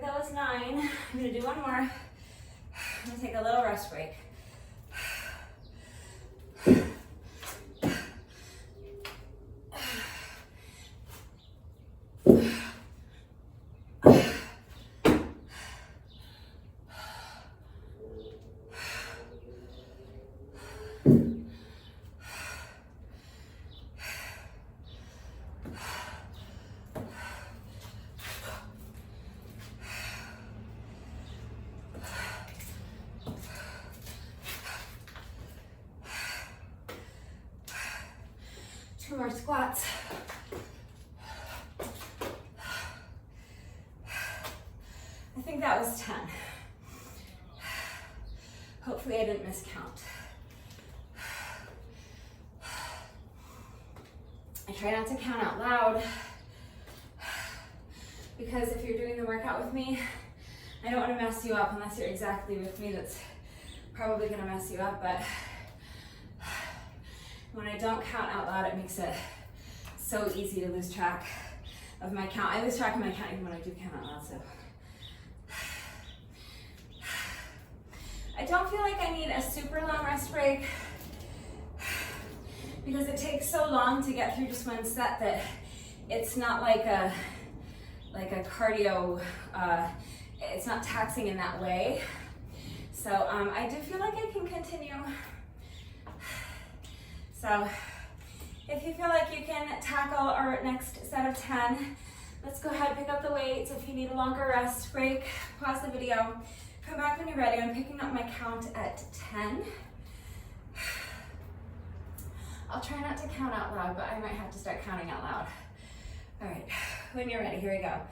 That was 9. I'm gonna do one more. I'm gonna take a little rest break. Two more squats. I think that was 10. Hopefully I didn't miscount. I try not to count out loud because if you're doing the workout with me, I don't want to mess you up unless you're exactly with me. That's probably going to mess you up, but when I don't count out loud, it makes it so easy to lose track of my count. I lose track of my count even when I do count out loud, so. I don't feel like I need a super long rest break because it takes so long to get through just one set that it's not like a cardio, it's not taxing in that way. So I do feel like I can continue. So if you feel like you can tackle our next set of 10, let's go ahead and pick up the weights. If you need a longer rest break, pause the video, come back when you're ready. I'm picking up my count at 10. I'll try not to count out loud, but I might have to start counting out loud. All right, when you're ready, here we go.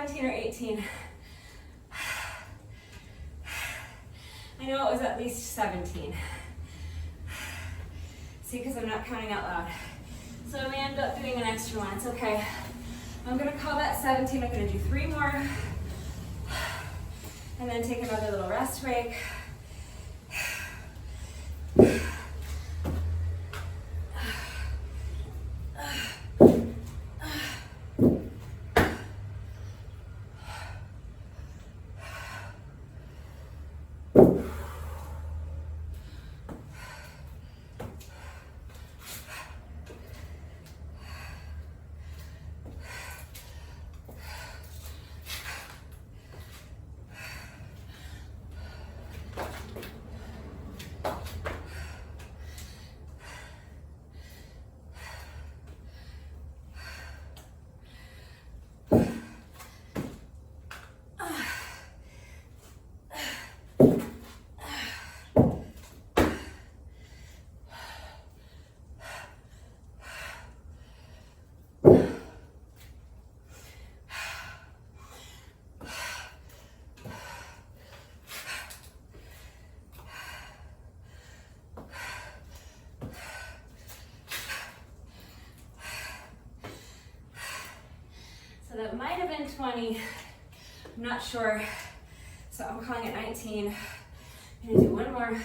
17 or 18. I know it was at least 17. See, because I'm not counting out loud. So I may end up doing an extra one, it's okay. I'm gonna call that 17, I'm gonna do 3 more. And then take another little rest break. That might have been 20, I'm not sure, so I'm calling it 19. I'm gonna do one more.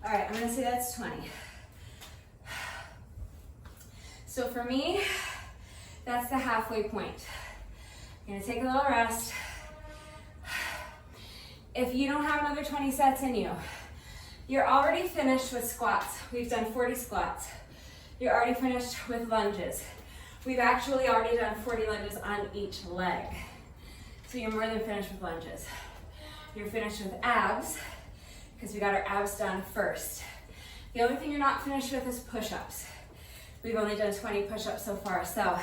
All right, I'm gonna say that's 20. So for me, that's the halfway point. I'm gonna take a little rest. If you don't have another 20 sets in you, you're already finished with squats. We've done 40 squats. You're already finished with lunges. We've actually already done 40 lunges on each leg. So you're more than finished with lunges. You're finished with abs, because we got our abs done first. The only thing you're not finished with is push-ups. We've only done 20 push-ups so far. So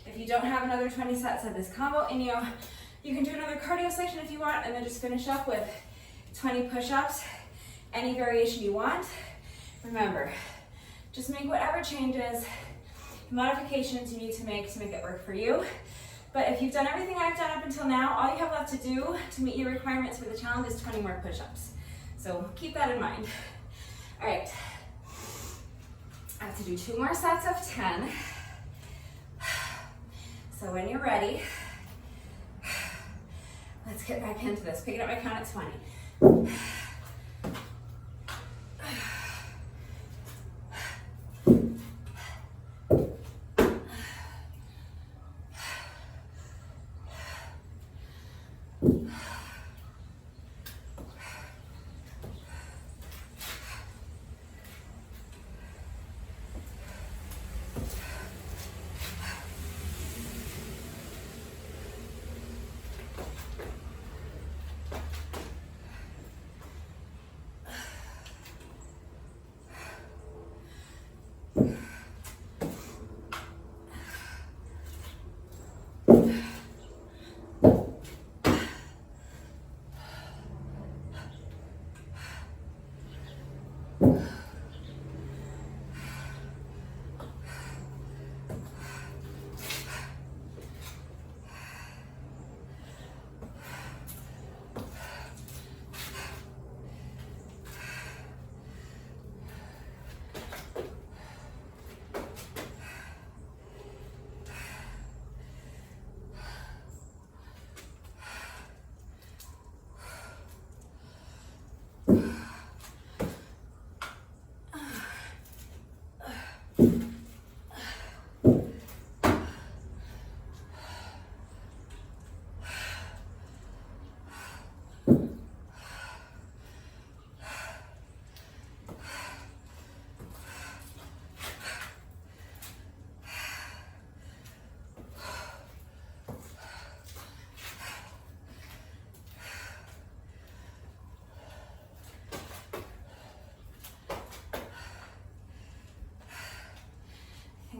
if you don't have another 20 sets of this combo in you, you can do another cardio section if you want, and then just finish up with 20 push-ups, any variation you want. Remember, just make whatever changes, modifications you need to make it work for you. But if you've done everything I've done up until now, all you have left to do to meet your requirements for the challenge is 20 more push-ups. So keep that in mind. All right, I have to do 2 more sets of 10. So when you're ready, let's get back into this. Picking up my count at 20.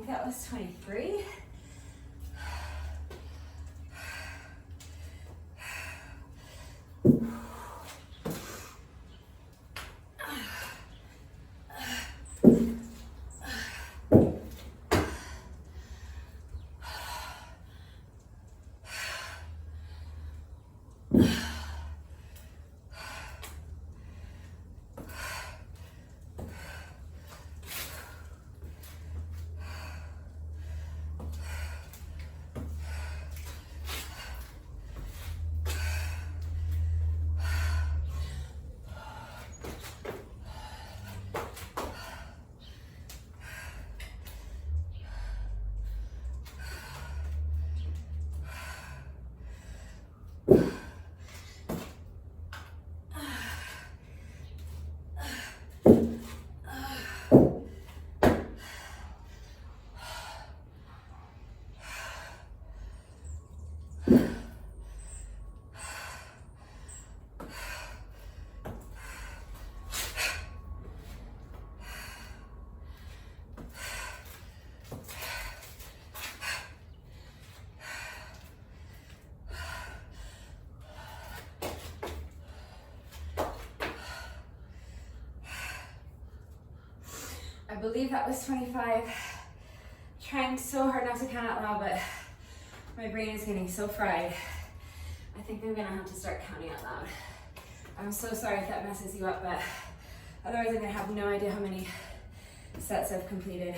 That was 23. I believe that was 25. Trying so hard not to count out loud, but my brain is getting so fried. I think I'm gonna have to start counting out loud. I'm so sorry if that messes you up, but otherwise I'm gonna have no idea how many sets I've completed.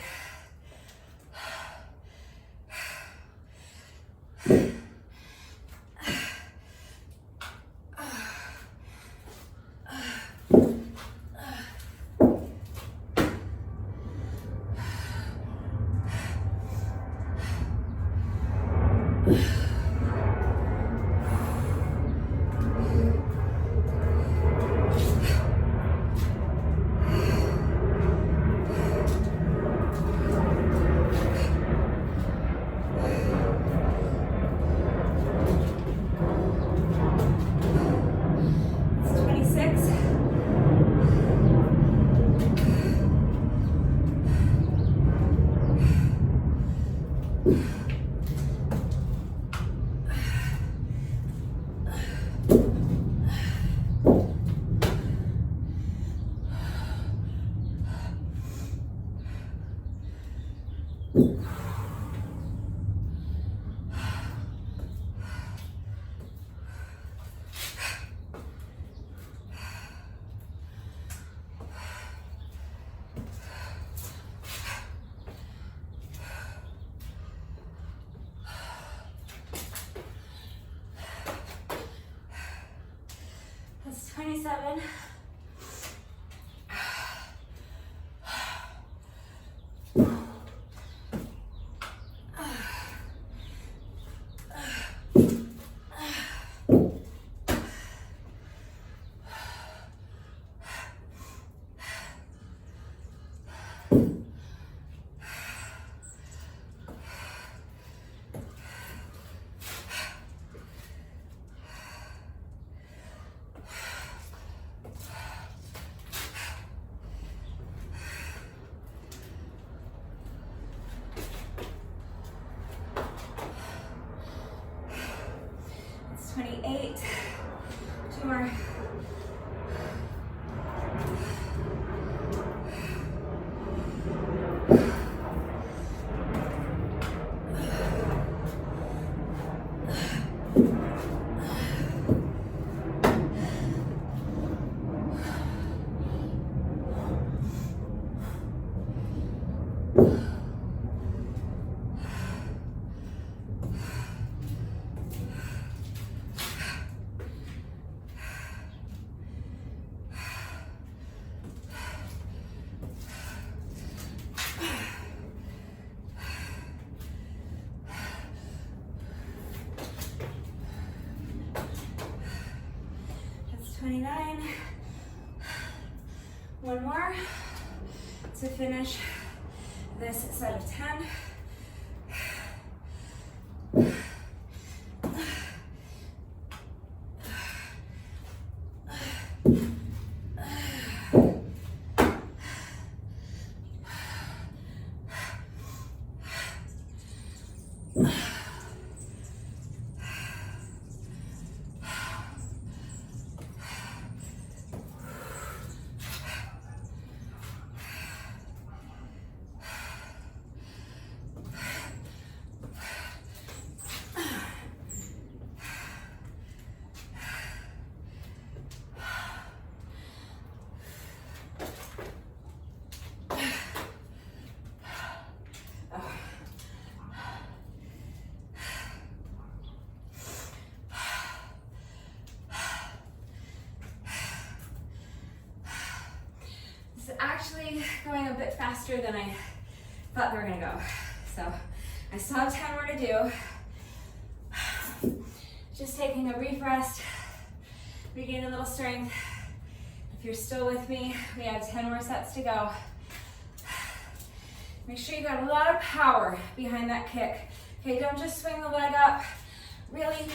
That's 27. It's 28. 2 more. That's 29. One more to finish this set of 10. This is actually going a bit faster than I thought they were gonna go. So I still have 10 more to do. Just taking a brief rest, regain a little strength. If you're still with me, we have 10 more sets to go. Make sure you got a lot of power behind that kick. Okay, don't just swing the leg up. Really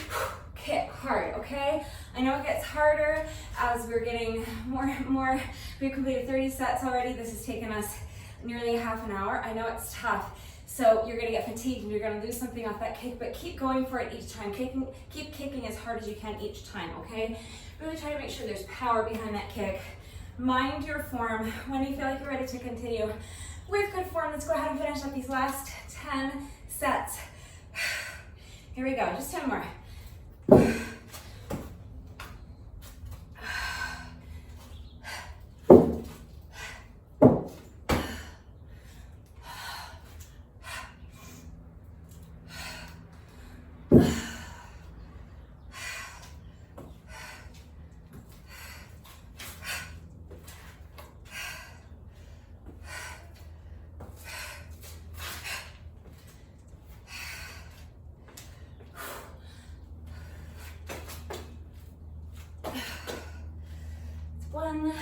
kick hard, okay? I know it gets harder as we're getting more. We've completed 30 sets already. This has taken us nearly half an hour. I know it's tough. So you're gonna get fatigued and you're gonna lose something off that kick, but keep going for it each time. Keep kicking as hard as you can each time, okay? Really try to make sure there's power behind that kick. Mind your form. When you feel like you're ready to continue with good form, let's go ahead and finish up these last 10 sets. Here we go, just 10 more. One.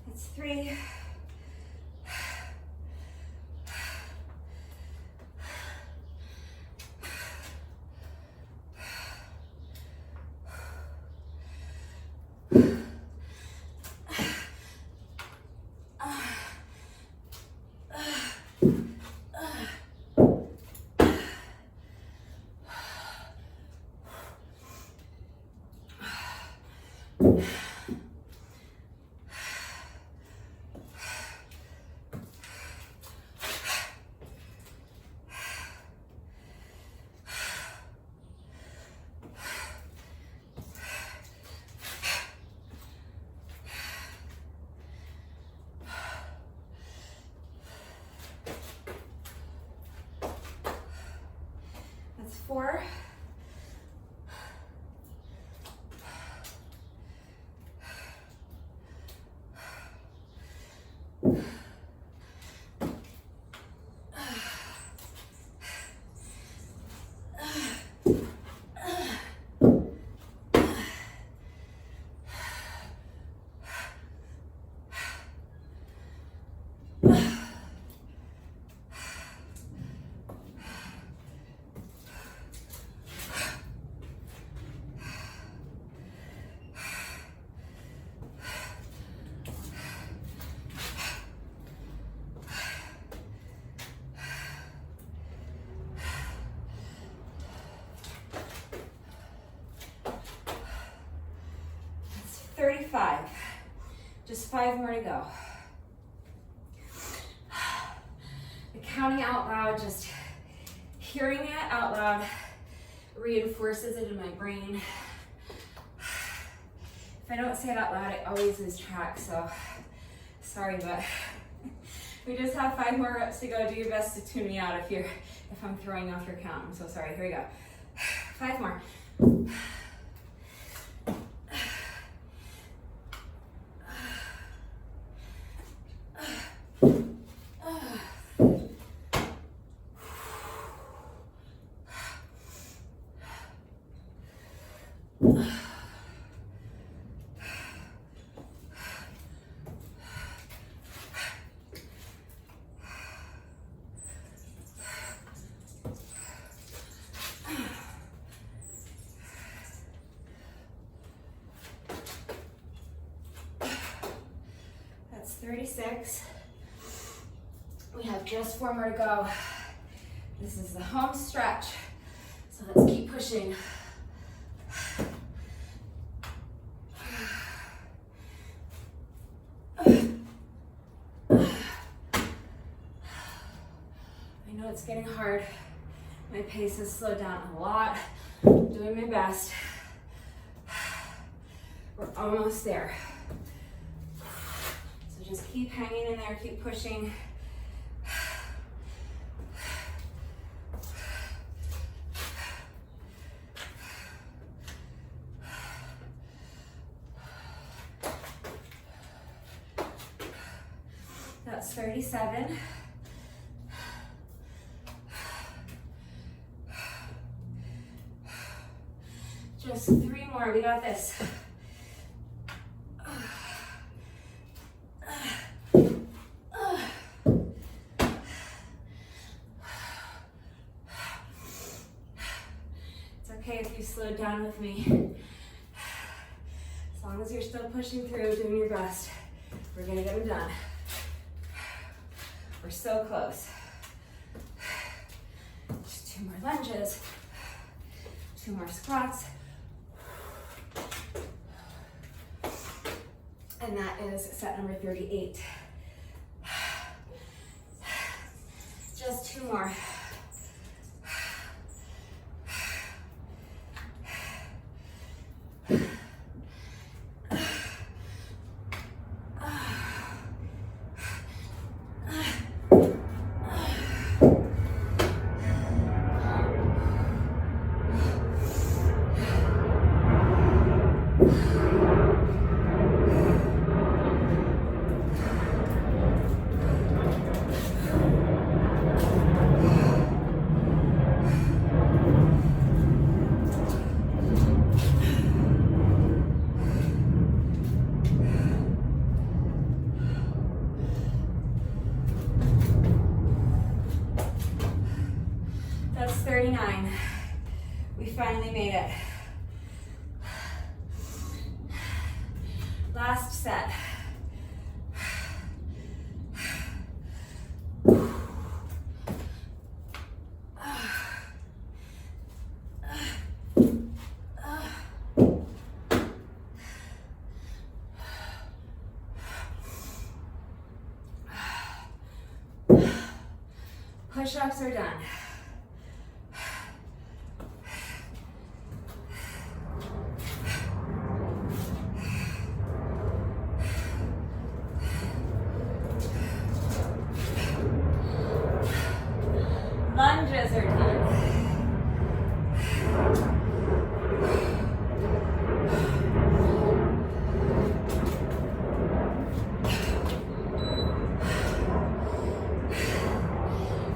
That's 3. That's 4. That's 35. Just 5 more to go. The counting out loud, just hearing it out loud reinforces it in my brain. If I don't say it out loud, I always lose track, so sorry, but we just have 5 more reps to go. Do your best to tune me out if I'm throwing off your count. I'm so sorry. Here we go. 5 more. That's 36. We have just 4 more to go. This is the home stretch, so let's keep pushing. I know it's getting hard. My pace has slowed down a lot. I'm doing my best. We're almost there. So just keep hanging in there, keep pushing. That's 37. Just 3 more, we got this. It's okay if you slowed down with me. As long as you're still pushing through, doing your best, we're gonna get them done. We're so close. Just 2 more lunges, 2 more squats. And that is set number 38. Just 2 more. 39. We finally made it. Last set. Push-ups are done. Lunges are done.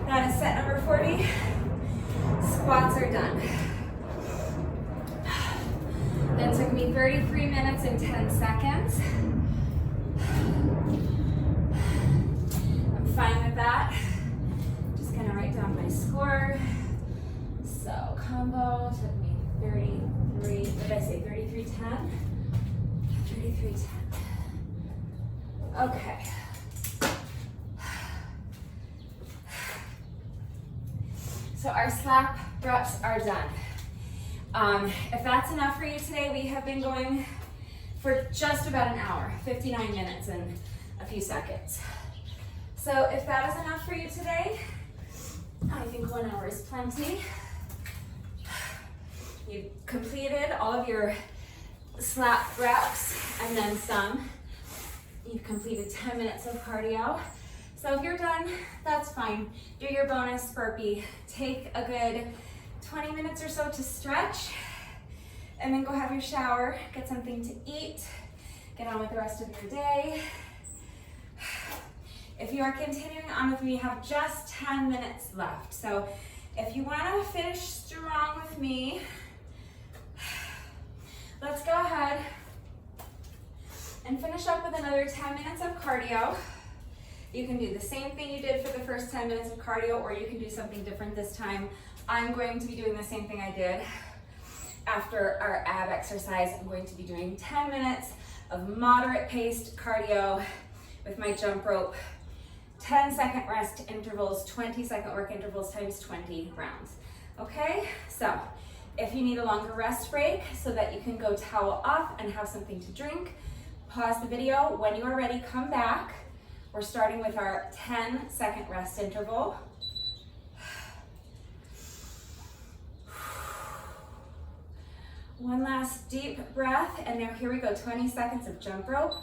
That is set number 40. Squats are done. That took me 33 minutes and 10 seconds. I'm fine with that. Just gonna write down my score. So combo took me 33, what did I say, 33:10? 33:10. Okay. So our slap reps are done. If that's enough for you today, we have been going for just about an hour, 59 minutes and a few seconds. So if that is enough for you today, I think 1 hour is plenty. You've completed all of your slap reps and then some. You've completed 10 minutes of cardio. So if you're done, that's fine. Do your bonus burpee. Take a good 20 minutes or so to stretch, and then go have your shower, get something to eat, get on with the rest of your day. If you are continuing on with me, you have just 10 minutes left. So if you want to finish strong with me, let's go ahead and finish up with another 10 minutes of cardio. You can do the same thing you did for the first 10 minutes of cardio, or you can do something different this time. I'm going to be doing the same thing I did after our ab exercise. I'm going to be doing 10 minutes of moderate paced cardio with my jump rope, 10-second rest intervals, 20-second work intervals times 20 rounds. Okay, so if you need a longer rest break so that you can go towel off and have something to drink, pause the video. When you are ready, come back. We're starting with our 10-second rest interval. One last deep breath, and now here we go, 20 seconds of jump rope.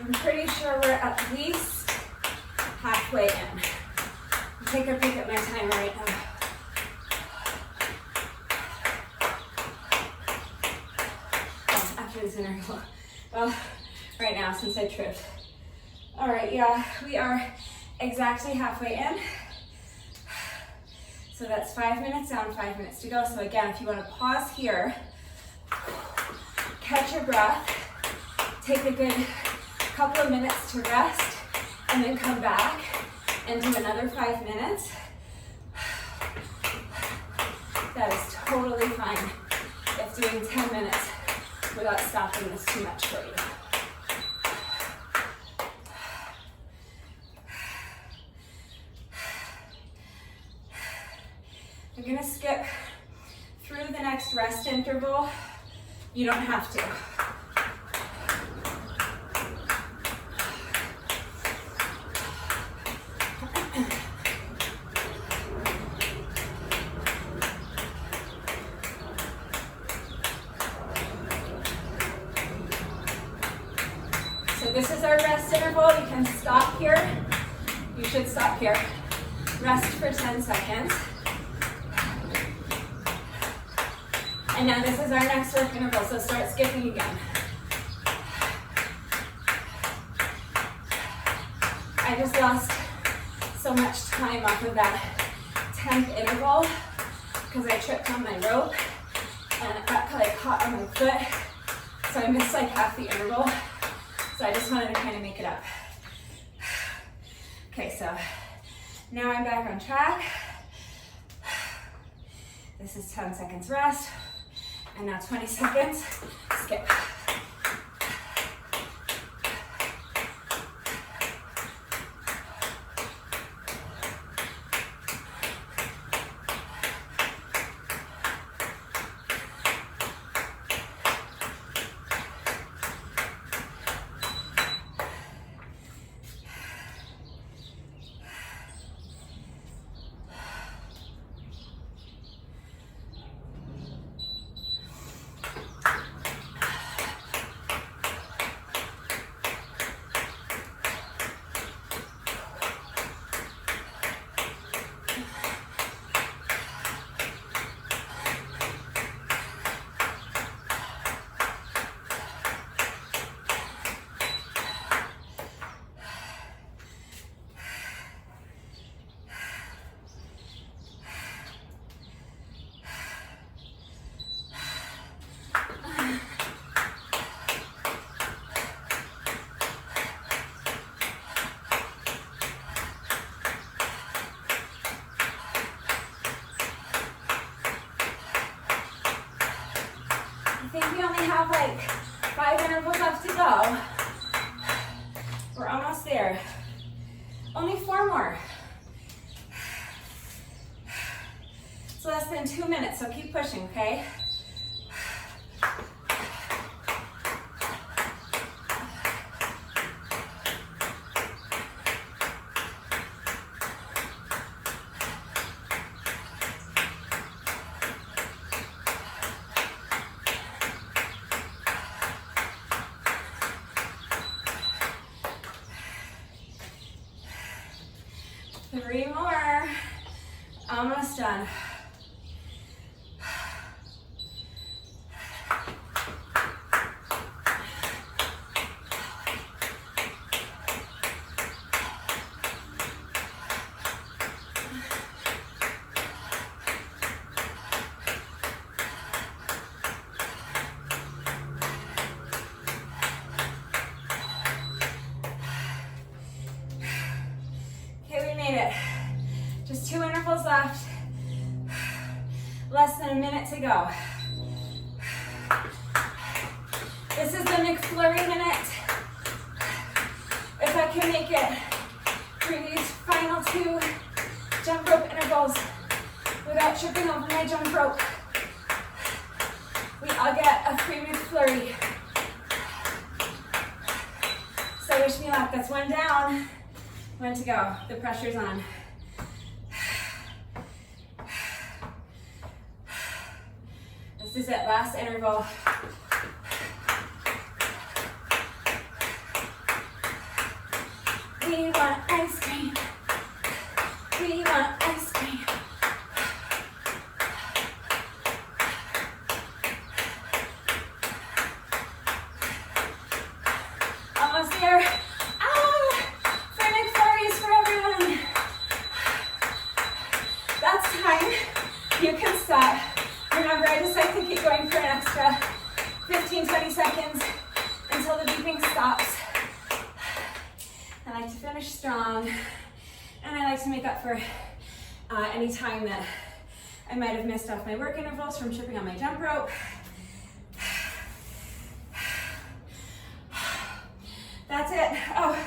I'm pretty sure we're at least halfway in. Take a peek at my timer right now. Oh, after this interval. Well, right now since I tripped. All right, yeah, we are exactly halfway in. So that's 5 minutes down, 5 minutes to go. So again, if you want to pause here, catch your breath, take a good couple of minutes to rest, and then come back and do another 5 minutes. That is totally fine if doing 10 minutes without stopping is too much for you. I'm gonna skip through the next rest interval. You don't have to. So this is our rest interval. You can stop here. You should stop here. Rest for 10 seconds. And now this is our next work interval, so start skipping again. I just lost so much time off of that 10th interval because I tripped on my rope and it got like caught on my foot. So I missed like half the interval. So I just wanted to kind of make it up. Okay, so now I'm back on track. This is 10 seconds rest. And now 20 seconds, skip. We only have like 5 intervals left to go. We're almost there. Only 4 more. It's less than 2 minutes, so keep pushing, okay? Three more. Almost done. Just 2 intervals left. Less than a minute to go. This is the McFlurry minute. If I can make it through these final 2 jump rope intervals without tripping over my jump rope, we all get a free McFlurry. So wish me luck. That's 1 down. 1 to go. The pressure's on. This is it, last interval. We want ice cream. We want ice cream. Almost there. Frantic flurries for everyone. That's time. You can stop. Remember, I decided to keep going for an extra 15-20 seconds until the beeping stops. I like to finish strong, and I like to make up for any time that I might have missed off my work intervals from tripping on my jump rope. That's it. Oh,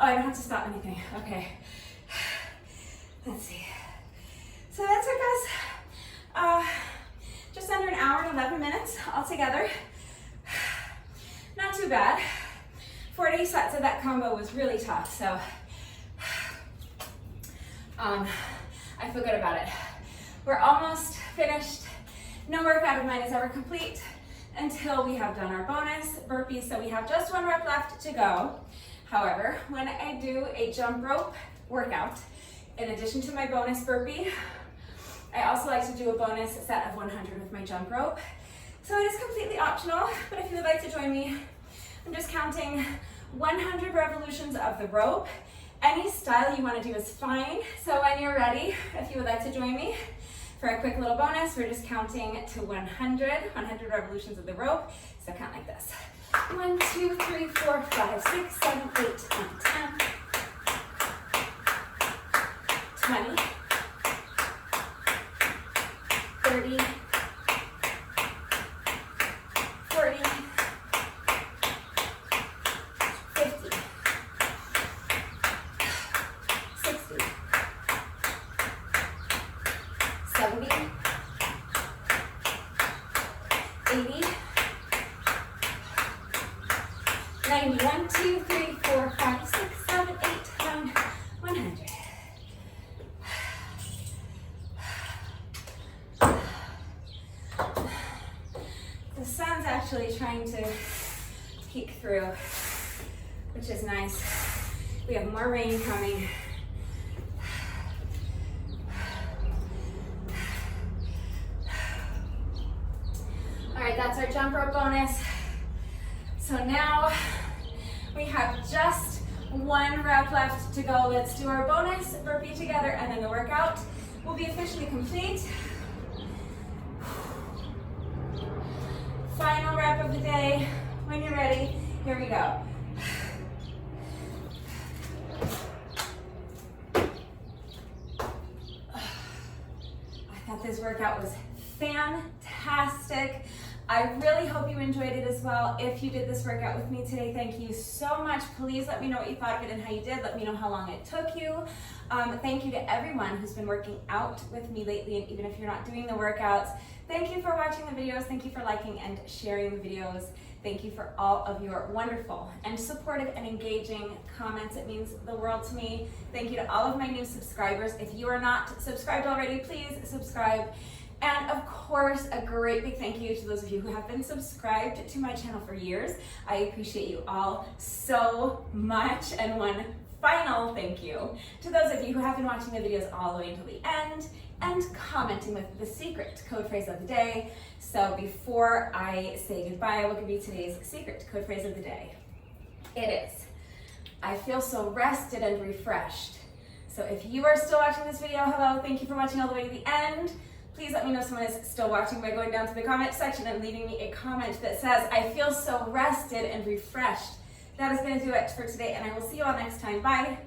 I don't have to stop anything. Okay. Let's see. So that took us just under an hour and 11 minutes altogether. Not too bad. 40 sets of that combo was really tough, so I feel good about it. We're almost finished. No workout of mine is ever complete until we have done our bonus burpees, so we have just 1 rep left to go. However, when I do a jump rope workout, in addition to my bonus burpee, I also like to do a bonus set of 100 with my jump rope. So it is completely optional, but if you would like to join me, I'm just counting 100 revolutions of the rope. Any style you want to do is fine. So when you're ready, if you would like to join me for a quick little bonus, we're just counting to 100 revolutions of the rope. So count like this. 1, 2, 3, 4, 5, 6, 7, 8, 9, 10, 20, 30, 40, 50, 60, 70, 80, 90, 1, 2, 3, 4, 5, 6, 7, 8, 9, 100. The sun's actually trying to peek through, which is nice. We have more rain coming. All right, that's our jump rope bonus. So now we have just 1 rep left to go. Let's do our bonus burpee together, and then the workout will be officially complete. Final rep of the day. When you're ready, here we go. I thought this workout was fantastic. I really hope you enjoyed it as well. If you did this workout with me today, thank you so much. Please let me know what you thought of it and how you did. Let me know how long it took you. Thank you to everyone who's been working out with me lately, and even if you're not doing the workouts, thank you for watching the videos. Thank you for liking and sharing the videos. Thank you for all of your wonderful and supportive and engaging comments. It means the world to me. Thank you to all of my new subscribers. If you are not subscribed already, please subscribe. And of course, a great big thank you to those of you who have been subscribed to my channel for years. I appreciate you all so much. And one final thank you to those of you who have been watching the videos all the way until the end and commenting with the secret code phrase of the day. So before I say goodbye, I will give you today's secret code phrase of the day. It is, I feel so rested and refreshed. So if you are still watching this video, hello, thank you for watching all the way to the end. Please let me know someone is still watching by going down to the comment section and leaving me a comment that says, I feel so rested and refreshed. That is going to do it for today, and I will see you all next time. Bye.